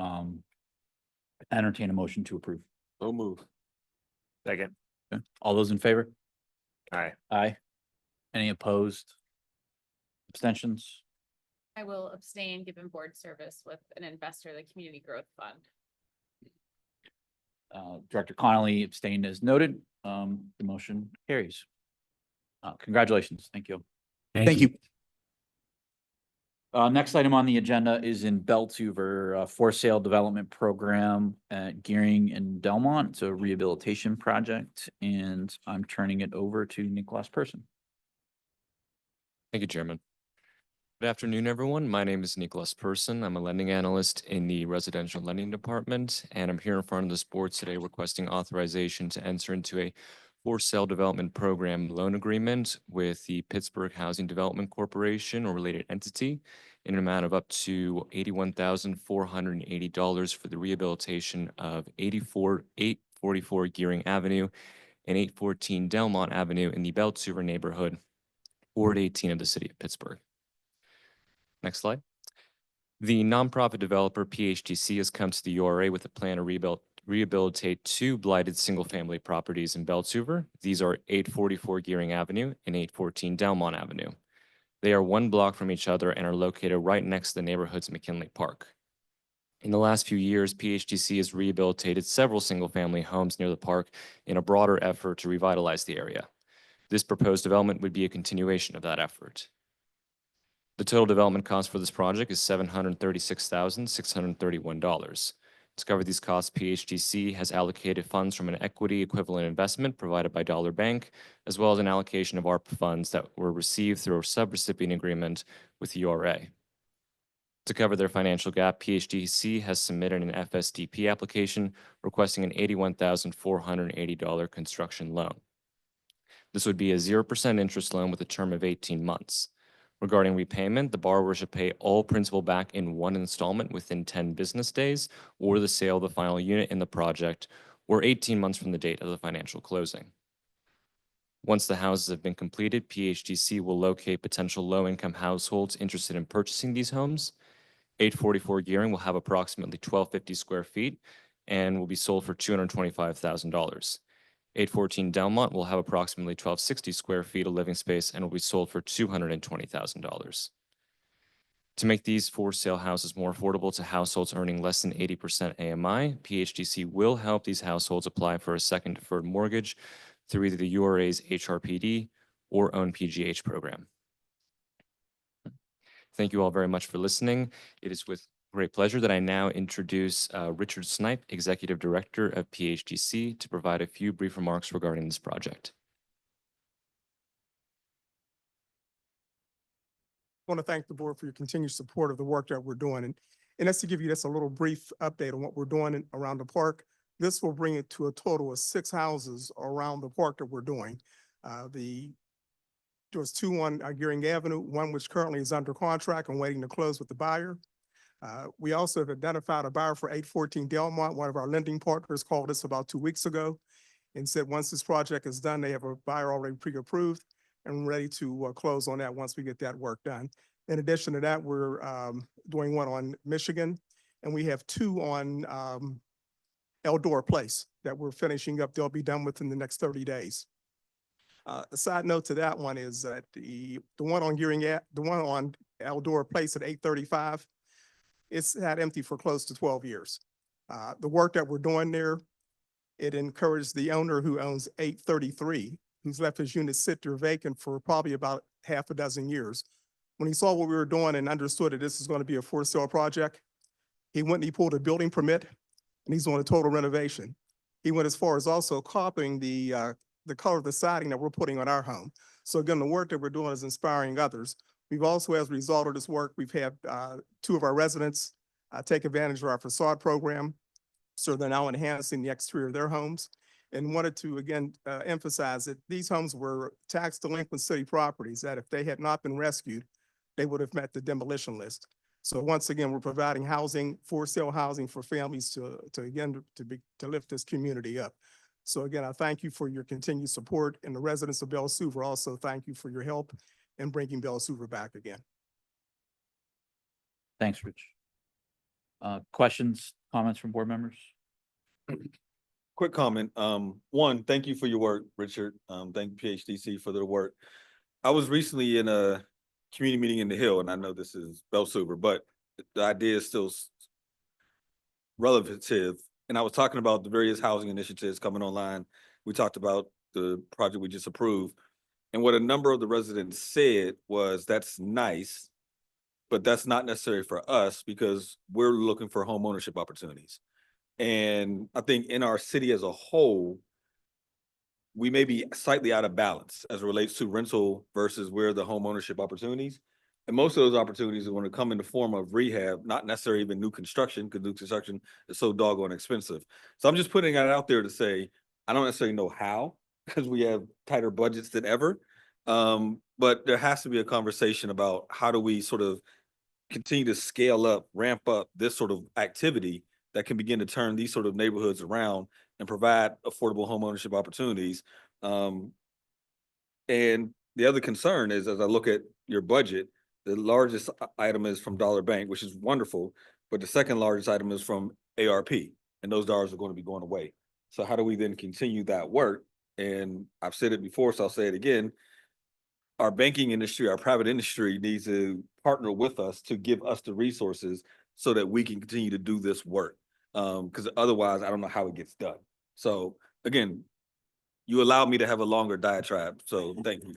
entertain a motion to approve. So move. Second. Okay. All those in favor? Aye. Aye. Any opposed? Abstentions? I will abstain given board service with an investor, the Community Growth Fund. Director Connolly abstained as noted. The motion carries. Congratulations. Thank you. Thank you. Next item on the agenda is in Beltuver, for sale development program at Gearing and Delmont. It's a rehabilitation project, and I'm turning it over to Nicholas Person. Thank you, Chairman. Good afternoon, everyone. My name is Nicholas Person. I'm a lending analyst in the residential lending department, and I'm here in front of this board today requesting authorization to enter into a for sale development program loan agreement with the Pittsburgh Housing Development Corporation or related entity in an amount of up to $81,480 for the rehabilitation of 844 Gearing Avenue and 814 Delmont Avenue in the Beltuver neighborhood, Ward 18 of the city of Pittsburgh. Next slide. The nonprofit developer PHTC has come to the URA with a plan to rehabilitate two blighted single-family properties in Beltuver. These are 844 Gearing Avenue and 814 Delmont Avenue. They are one block from each other and are located right next to the neighborhood's McKinley Park. In the last few years, PHTC has rehabilitated several single-family homes near the park in a broader effort to revitalize the area. This proposed development would be a continuation of that effort. The total development cost for this project is $736,631. To cover these costs, PHTC has allocated funds from an equity equivalent investment provided by Dollar Bank, as well as an allocation of ARPA funds that were received through a subrecipient agreement with URA. To cover their financial gap, PHTC has submitted an FSDP application requesting an $81,480 construction loan. This would be a 0% interest loan with a term of 18 months. Regarding repayment, the borrower should pay all principal back in one installment within 10 business days or the sale of the final unit in the project, or 18 months from the date of the financial closing. Once the houses have been completed, PHTC will locate potential low-income households interested in purchasing these homes. 844 Gearing will have approximately 1,250 square feet and will be sold for $225,000. 814 Delmont will have approximately 1,260 square feet of living space and will be sold for $220,000. To make these for sale houses more affordable to households earning less than 80% AMI, PHTC will help these households apply for a second deferred mortgage through either the URA's HRPD or OWN PGH program. Thank you all very much for listening. It is with great pleasure that I now introduce Richard Snipe, Executive Director of PHTC, to provide a few brief remarks regarding this project. I want to thank the board for your continued support of the work that we're doing. And that's to give you just a little brief update on what we're doing around the park. This will bring it to a total of 6 houses around the park that we're doing. There was 2 on Gearing Avenue, one which currently is under contract and waiting to close with the buyer. We also have identified a buyer for 814 Delmont. One of our lending partners called us about 2 weeks ago and said once this project is done, they have a buyer already pre-approved and ready to close on that once we get that work done. In addition to that, we're doing one on Michigan, and we have 2 on Eldora Place that we're finishing up. They'll be done within the next 30 days. A side note to that one is that the one on Eldora Place at 835, it's had empty for close to 12 years. The work that we're doing there, it encouraged the owner who owns 833, who's left his unit sit there vacant for probably about half a dozen years. When he saw what we were doing and understood that this is going to be a for sale project, he went and he pulled a building permit and he's doing a total renovation. He went as far as also copying the color of the siding that we're putting on our home. So again, the work that we're doing is inspiring others. We've also, as a result of this work, we've had 2 of our residents take advantage of our facade program. So they're now enhancing the exterior of their homes, and wanted to again emphasize that these homes were tax delinquent city properties that if they had not been rescued, they would have met the demolition list. So once again, we're providing housing, for sale housing for families to lift this community up. So again, I thank you for your continued support, and the residents of Belsuva also thank you for your help in bringing Belsuva back again. Thanks, Rich. Questions, comments from board members? Quick comment. One, thank you for your work, Richard. Thank PHTC for their work. I was recently in a community meeting in the Hill, and I know this is Belsuva, but the idea is still relative and I was talking about the various housing initiatives coming online. We talked about the project we just approved. And what a number of the residents said was, that's nice, but that's not necessary for us because we're looking for home ownership opportunities. And I think in our city as a whole, we may be slightly out of balance as it relates to rental versus where the home ownership opportunities. And most of those opportunities are going to come in the form of rehab, not necessarily even new construction, because new construction is so doggone expensive. So I'm just putting that out there to say, I don't necessarily know how, because we have tighter budgets than ever. But there has to be a conversation about how do we sort of continue to scale up, ramp up this sort of activity that can begin to turn these sort of neighborhoods around and provide affordable home ownership opportunities. And the other concern is, as I look at your budget, the largest item is from Dollar Bank, which is wonderful, but the second largest item is from ARP, and those dollars are going to be going away. So how do we then continue that work? And I've said it before, so I'll say it again. Our banking industry, our private industry needs to partner with us to give us the resources so that we can continue to do this work. Because otherwise, I don't know how it gets done. So again, you allowed me to have a longer diatribe, so thank you.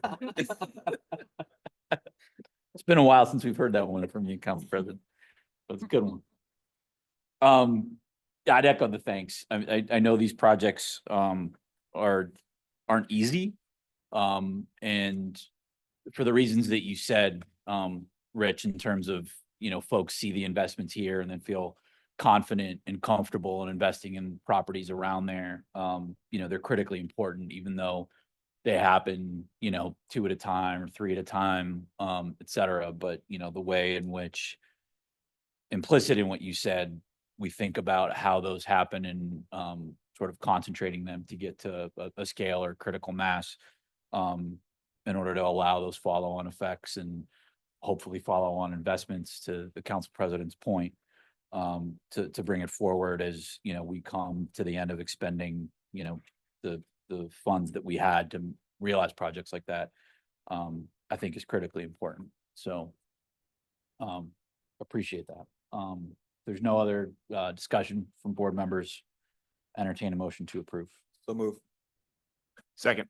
It's been a while since we've heard that one from you, Council President. That's a good one. Yeah, I'd echo the thanks. I know these projects aren't easy. And for the reasons that you said, Rich, in terms of, folks see the investments here and then feel confident and comfortable in investing in properties around there. They're critically important, even though they happen, 2 at a time or 3 at a time, et cetera. But, the way in which, implicit in what you said, we think about how those happen and sort of concentrating them to get to a scale or critical mass in order to allow those follow-on effects and hopefully follow-on investments, to the Council President's point, to bring it forward as, we come to the end of expending, the funds that we had to realize projects like that, I think is critically important. So appreciate that. There's no other discussion from board members. Entertain a motion to approve. So move. Second.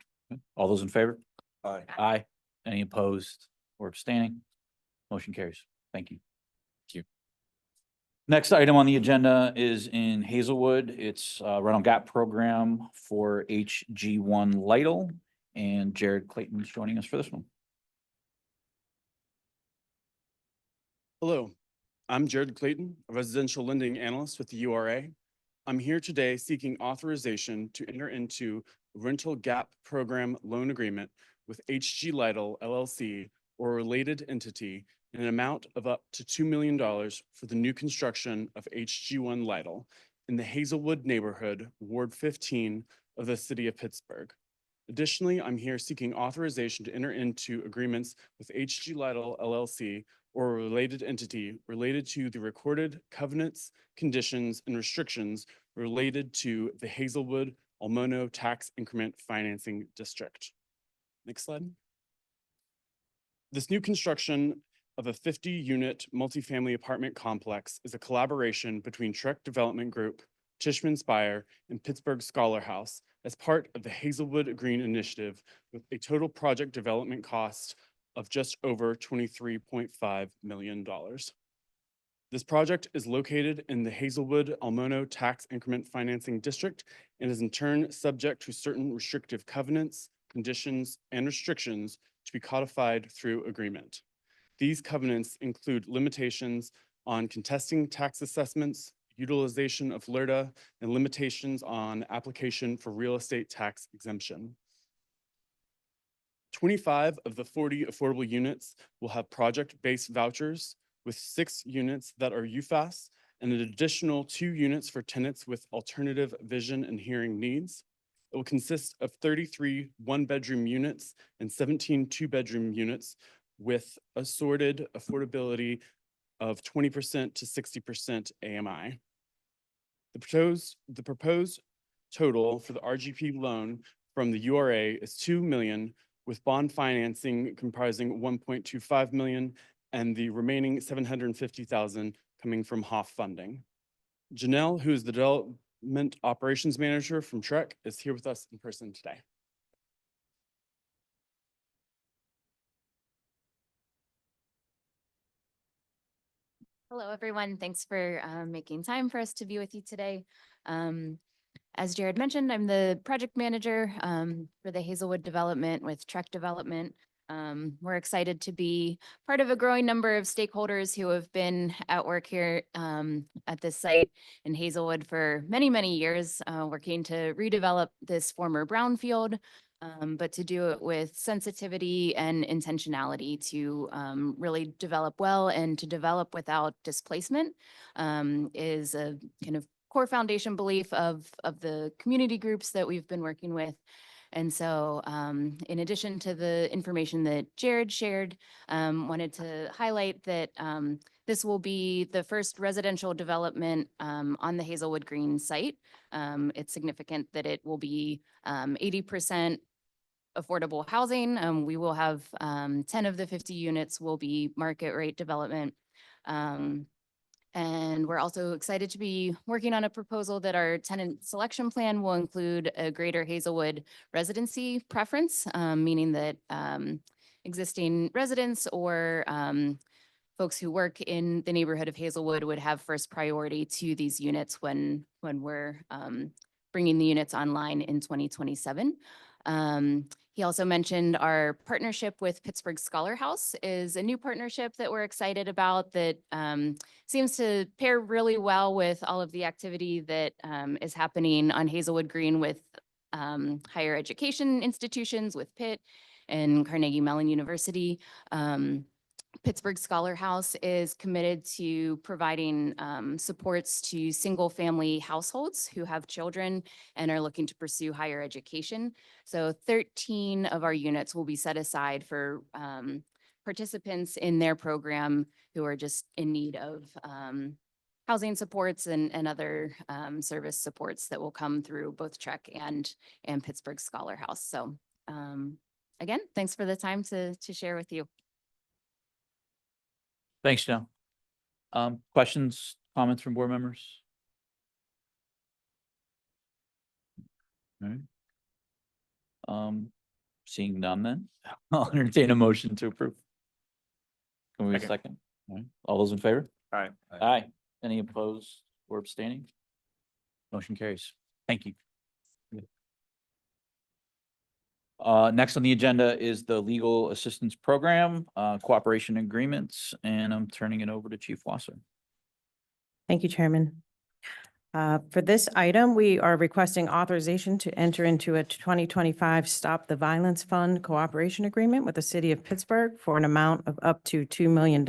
All those in favor? Aye. Aye. Any opposed or abstaining? Motion carries. Thank you. Thank you. Next item on the agenda is in Hazelwood. It's a rental gap program for HG1 Lytle, and Jared Clayton is joining us for this one. Hello, I'm Jared Clayton, a residential lending analyst with the URA. I'm here today seeking authorization to enter into a rental gap program loan agreement with HG Lytle LLC or a related entity in an amount of up to $2 million for the new construction of HG1 Lytle in the Hazelwood neighborhood, Ward 15 of the city of Pittsburgh. Additionally, I'm here seeking authorization to enter into agreements with HG Lytle LLC or a related entity related to the recorded covenants, conditions, and restrictions related to the Hazelwood Almono Tax Increment Financing District. Next slide. This new construction of a 50-unit multifamily apartment complex is a collaboration between Trek Development Group, Tishman Speyer, and Pittsburgh Scholar House as part of the Hazelwood Green Initiative, with a total project development cost of just over $23.5 million. This project is located in the Hazelwood Almono Tax Increment Financing District and is in turn subject to certain restrictive covenants, conditions, and restrictions to be codified through agreement. These covenants include limitations on contesting tax assessments, utilization of LERTA, and limitations on application for real estate tax exemption. 25 of the 40 affordable units will have project-based vouchers, with 6 units that are UFAS and an additional 2 units for tenants with alternative vision and hearing needs. It will consist of 33 one-bedroom units and 17 two-bedroom units with assorted affordability of 20% to 60% AMI. The proposed total for the RGP loan from the URA is $2 million, with bond financing comprising $1.25 million and the remaining $750,000 coming from HOF funding. Janelle, who is the Operations Manager from Trek, is here with us in person today. Hello, everyone. Thanks for making time for us to be with you today. As Jared mentioned, I'm the project manager for the Hazelwood development with Trek Development. We're excited to be part of a growing number of stakeholders who have been at work here at this site in Hazelwood for many, many years, working to redevelop this former brownfield, but to do it with sensitivity and intentionality to really develop well and to develop without displacement is a kind of core foundation belief of the community groups that we've been working with. And so in addition to the information that Jared shared, wanted to highlight that this will be the first residential development on the Hazelwood Green site. It's significant that it will be 80% affordable housing. We will have 10 of the 50 units will be market rate development. And we're also excited to be working on a proposal that our tenant selection plan will include a greater Hazelwood residency preference, meaning that existing residents or folks who work in the neighborhood of Hazelwood would have first priority to these units when we're bringing the units online in 2027. He also mentioned our partnership with Pittsburgh Scholar House is a new partnership that we're excited about that seems to pair really well with all of the activity that is happening on Hazelwood Green with higher education institutions, with Pitt and Carnegie Mellon University. Pittsburgh Scholar House is committed to providing supports to single-family households who have children and are looking to pursue higher education. So 13 of our units will be set aside for participants in their program who are just in need of housing supports and other service supports that will come through both Trek and Pittsburgh Scholar House. So again, thanks for the time to share with you. Thanks, Joe. Questions, comments from board members? All right. Seeing none then, I'll entertain a motion to approve. Can we have a second? All right. All those in favor? Aye. Aye. Any opposed or abstaining? Motion carries. Thank you. Next on the agenda is the Legal Assistance Program, Cooperation Agreements, and I'm turning it over to Chief Wasser. Thank you, Chairman. For this item, we are requesting authorization to enter into a 2025 Stop the Violence Fund Cooperation Agreement with the City of Pittsburgh for an amount of up to $2 million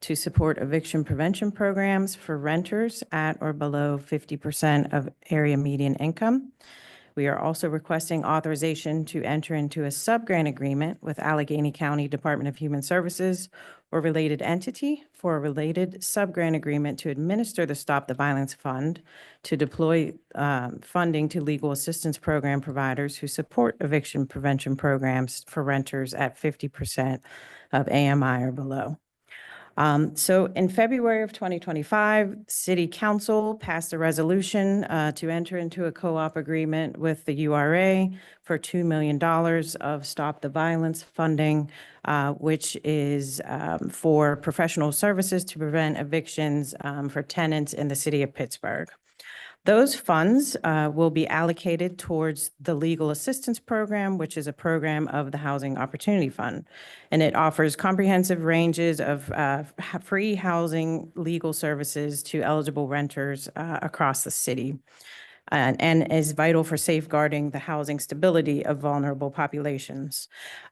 to support eviction prevention programs for renters at or below 50% of area median income. We are also requesting authorization to enter into a sub-grant agreement with Allegheny County Department of Human Services or related entity for a related sub-grant agreement to administer the Stop the Violence Fund to deploy funding to legal assistance program providers who support eviction prevention programs for renters at 50% of AMI or below. So in February of 2025, City Council passed a resolution to enter into a co-op agreement with the URA for $2 million of Stop the Violence funding, which is for professional services to prevent evictions for tenants in the city of Pittsburgh. Those funds will be allocated towards the Legal Assistance Program, which is a program of the Housing Opportunity Fund. And it offers comprehensive ranges of free housing legal services to eligible renters across the city and is vital for safeguarding the housing stability of vulnerable populations.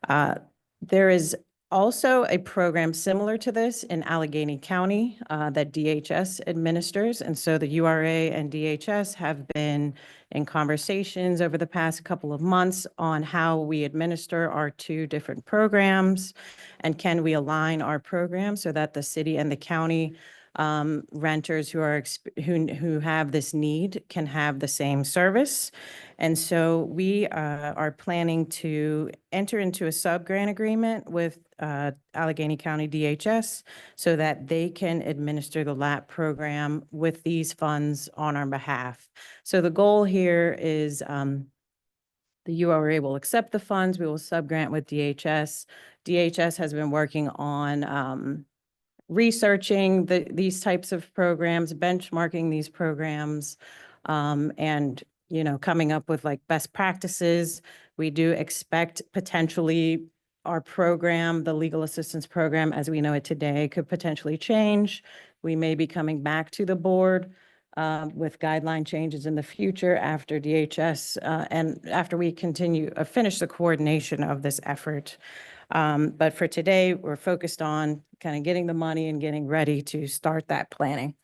There is also a program similar to this in Allegheny County that DHS administers. And so the URA and DHS have been in conversations over the past couple of months on how we administer our two different programs and can we align our programs so that the city and the county renters who are who have this need can have the same service. And so we are planning to enter into a sub-grant agreement with Allegheny County DHS so that they can administer the LAP program with these funds on our behalf. So the goal here is the URA will accept the funds. We will sub-grant with DHS. DHS has been working on researching these types of programs, benchmarking these programs, and, you know, coming up with like best practices. We do expect potentially our program, the legal assistance program as we know it today, could potentially change. We may be coming back to the board with guideline changes in the future after DHS and after we finish the coordination of this effort. But for today, we're focused on kind of getting the money and getting ready to start that planning.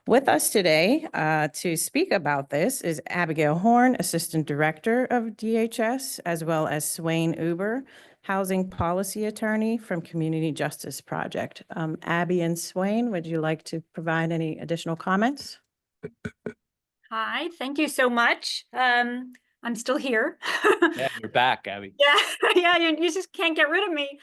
With us today to speak about this is Abigail Horn, Assistant Director of DHS, as well as Swain Uber, Housing Policy Attorney from Community Justice Project. Abby and Swain, would you like to provide any additional comments? Hi, thank you so much. I'm still here. Yeah, you're back, Abby. Yeah, yeah, you just can't get rid of me.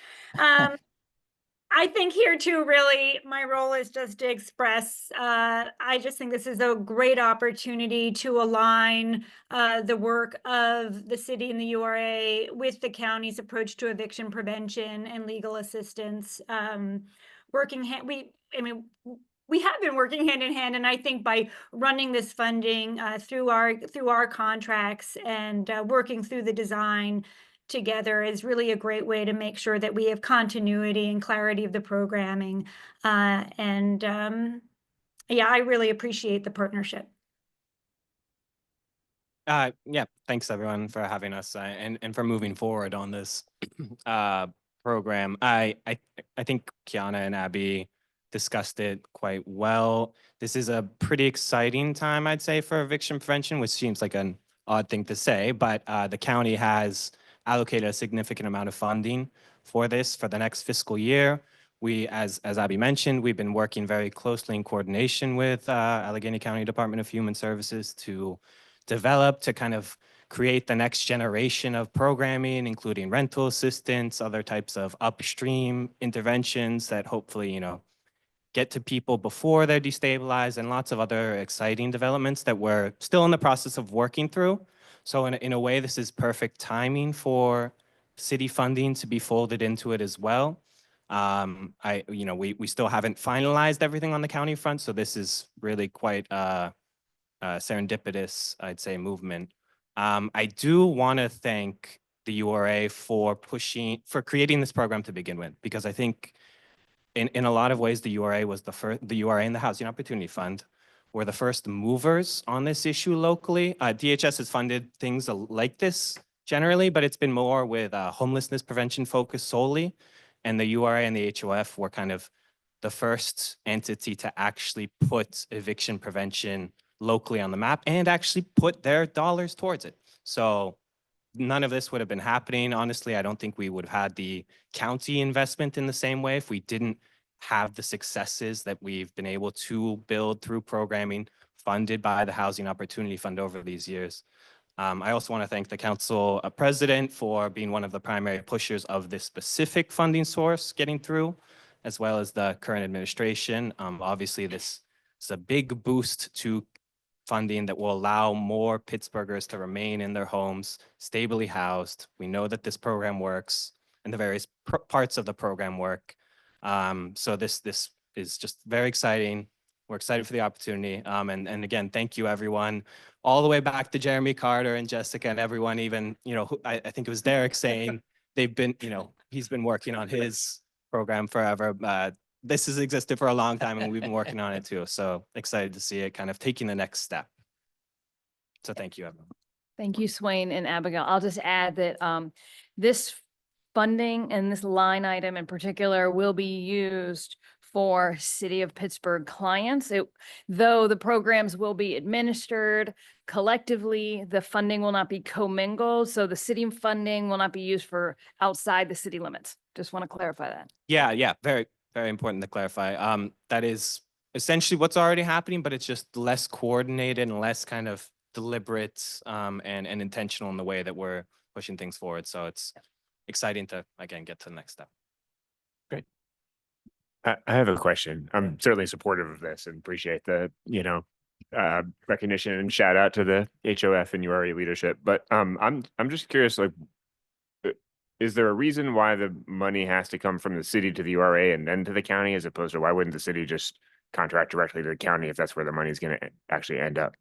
I think here too, really, my role is just to express, I just think this is a great opportunity to align the work of the city and the URA with the county's approach to eviction prevention and legal assistance. We have been working hand in hand, and I think by running this funding through our contracts and working through the design together is really a great way to make sure that we have continuity and clarity of the programming. Yeah, I really appreciate the partnership. Yeah, thanks everyone for having us and for moving forward on this program. I think Kiana and Abby discussed it quite well. This is a pretty exciting time, I'd say, for eviction prevention, which seems like an odd thing to say, but the county has allocated a significant amount of funding for this for the next fiscal year. We, as Abby mentioned, we've been working very closely in coordination with Allegheny County Department of Human Services to develop, to kind of create the next generation of programming, including rental assistance, other types of upstream interventions that hopefully, you know, get to people before they're destabilized, and lots of other exciting developments that we're still in the process of working through. So in a way, this is perfect timing for city funding to be folded into it as well. We still haven't finalized everything on the county front, so this is really quite serendipitous, I'd say, movement. I do want to thank the URA for creating this program to begin with, because I think in a lot of ways, the URA was the URA and the Housing Opportunity Fund were the first movers on this issue locally. DHS has funded things like this generally, but it's been more with homelessness prevention focus solely. And the URA and the HOF were kind of the first entity to actually put eviction prevention locally on the map and actually put their dollars towards it. So none of this would have been happening. Honestly, I don't think we would have had the county investment in the same way if we didn't have the successes that we've been able to build through programming funded by the Housing Opportunity Fund over these years. I also want to thank the council president for being one of the primary pushers of this specific funding source getting through, as well as the current administration. Obviously, this is a big boost to funding that will allow more Pittsburghers to remain in their homes, stably housed. We know that this program works and the various parts of the program work. So this is just very exciting. We're excited for the opportunity. And again, thank you everyone, all the way back to Jeremy Carter and Jessica and everyone, even, I think it was Derek saying they've been, he's been working on his program forever. This has existed for a long time and we've been working on it too. So excited to see it kind of taking the next step. So thank you, everyone. Thank you, Swain and Abigail. I'll just add that this funding and this line item in particular will be used for City of Pittsburgh clients. Though the programs will be administered collectively, the funding will not be commingled. So the city funding will not be used for outside the city limits. Just want to clarify that. Yeah, very, very important to clarify. That is essentially what's already happening, but it's just less coordinated and less kind of deliberate and intentional in the way that we're pushing things forward. So it's exciting to, again, get to the next step. I have a question. I'm certainly supportive of this and appreciate the, recognition and shout out to the HOF and URA leadership. But I'm just curious, like, is there a reason why the money has to come from the city to the URA and then to the county, as opposed to why wouldn't the city just contract directly to the county if that's where the money is going to actually end up?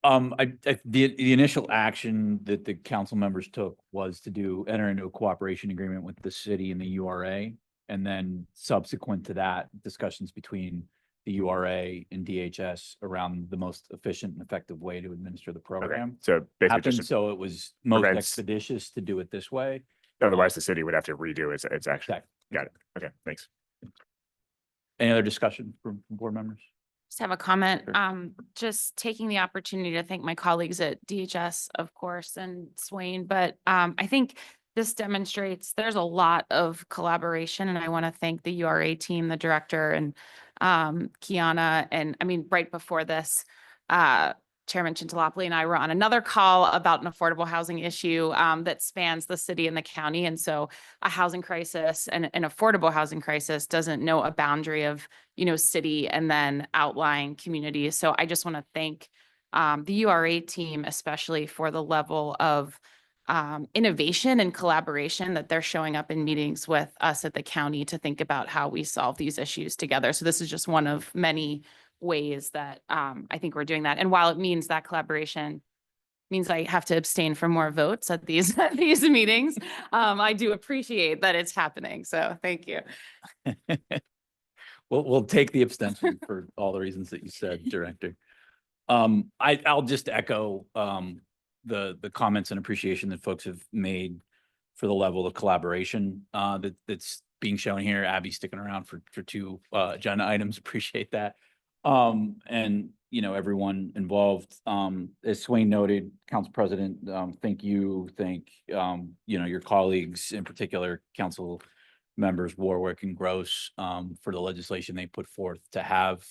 The initial action that the council members took was to enter into a cooperation agreement with the city and the URA. And then subsequent to that, discussions between the URA and DHS around the most efficient and effective way to administer the program. So basically Happened, just so it was most prevents- expeditious to do it this way. otherwise the city would have to redo its action. Exactly. Got it. Okay, thanks. Any other discussion from board members? Just have a comment. Sure. Just taking the opportunity to thank my colleagues at DHS, of course, and Swain, but I think this demonstrates there's a lot of collaboration, and I want to thank the URA team, the director, and Kiana. And I mean, right before this, Chairman Chintalopoulos and I were on another call about an affordable housing issue that spans the city and the county. And so a housing crisis and an affordable housing crisis doesn't know a boundary of, city and then outlying communities. So I just want to thank the URA team, especially for the level of innovation and collaboration that they're showing up in meetings with us at the county to think about how we solve these issues together. So this is just one of many ways that I think we're doing that. And while it means that collaboration means I have to abstain from more votes at these these meetings, I do appreciate that it's happening. So thank you. We'll take the abstention for all the reasons that you said, Director. I'll just echo the comments and appreciation that folks have made for the level of collaboration that's being shown here. Abby sticking around for two agenda items, appreciate that. And everyone involved. As Swain noted, Council President, thank you, your colleagues, in particular, Council members Warwick and Gross, for the legislation they put forth to have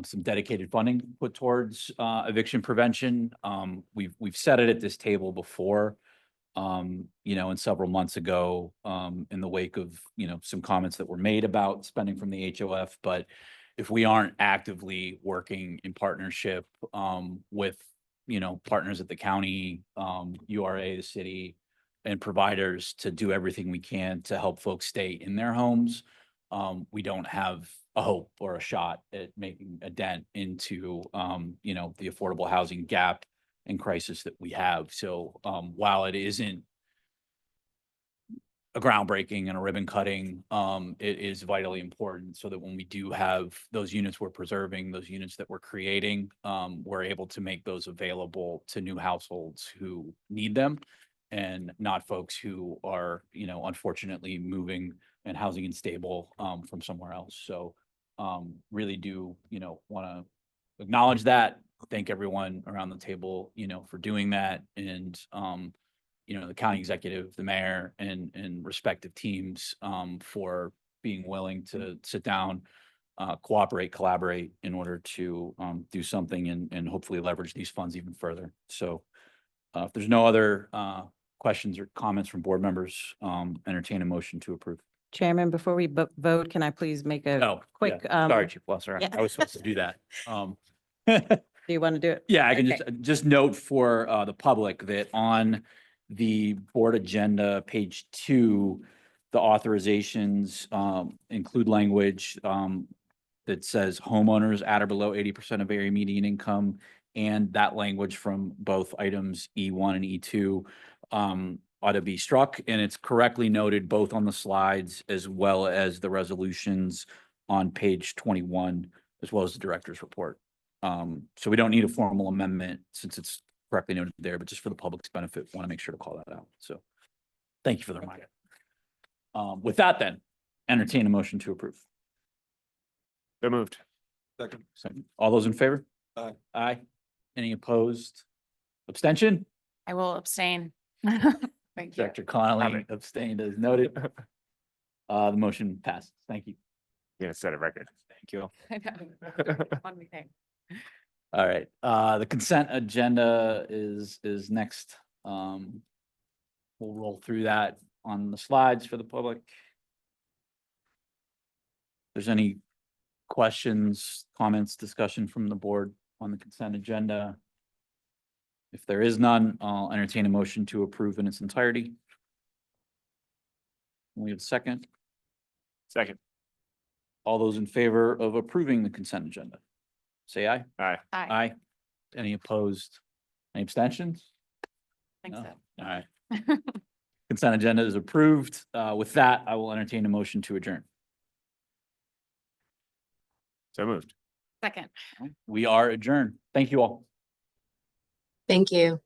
some dedicated funding put towards eviction prevention. We've said it at this table before, and several months ago, in the wake of, some comments that were made about spending from the HOF. But if we aren't actively working in partnership with, partners at the county, URA, the city, and providers to do everything we can to help folks stay in their homes, we don't have a hope or a shot at making a dent into, the affordable housing gap and crisis that we have. So while it isn't a groundbreaking and a ribbon cutting, it is vitally important so that when we do have those units we're preserving, those units that we're creating, we're able to make those available to new households who need them, and not folks who are, unfortunately moving and housing unstable from somewhere else. So really do, want to acknowledge that, thank everyone around the table, for doing that. And the county executive, the mayor, and respective teams for being willing to sit down, cooperate, collaborate in order to do something and hopefully leverage these funds even further. So if there's no other questions or comments from board members, entertain a motion to approve. Chairman, before we vote, can I please make a quick? Sorry, Chief Wasser, yeah. I was supposed to do that. Do you want to do it? Yeah, I can Okay. just note for the public that on the board agenda, page 2, the authorizations include language that says homeowners at or below 80% of area median income, and that language from both items E1 and E2 ought to be struck, and it's correctly noted both on the slides as well as the resolutions on page 21, as well as the director's report. So we don't need a formal amendment since it's correctly noted there, but just for the public's benefit, want to make sure to call that out. So thank you for the reminder. With that then, entertain a motion to approve. So moved. Second. All those in favor? Aye. Aye. Any opposed? Abstention? I will abstain. Thank you. Director Connolly abstained as noted. The motion passes. Thank you. gonna set a record. Thank you. One we think. All right, the consent agenda is next. We'll roll through that on the slides for the public. If there's any questions, comments, discussion from the board on the consent agenda? If there is none, I'll entertain a motion to approve in its entirety. We have a second. Second. All those in favor of approving the consent agenda, say aye. Aye. Aye. Aye. Any opposed? Any abstentions? Think No. so. All right. Consent agenda is approved. With that, I will entertain a motion to adjourn. So moved. Second. We are adjourned. Thank you all. Thank you.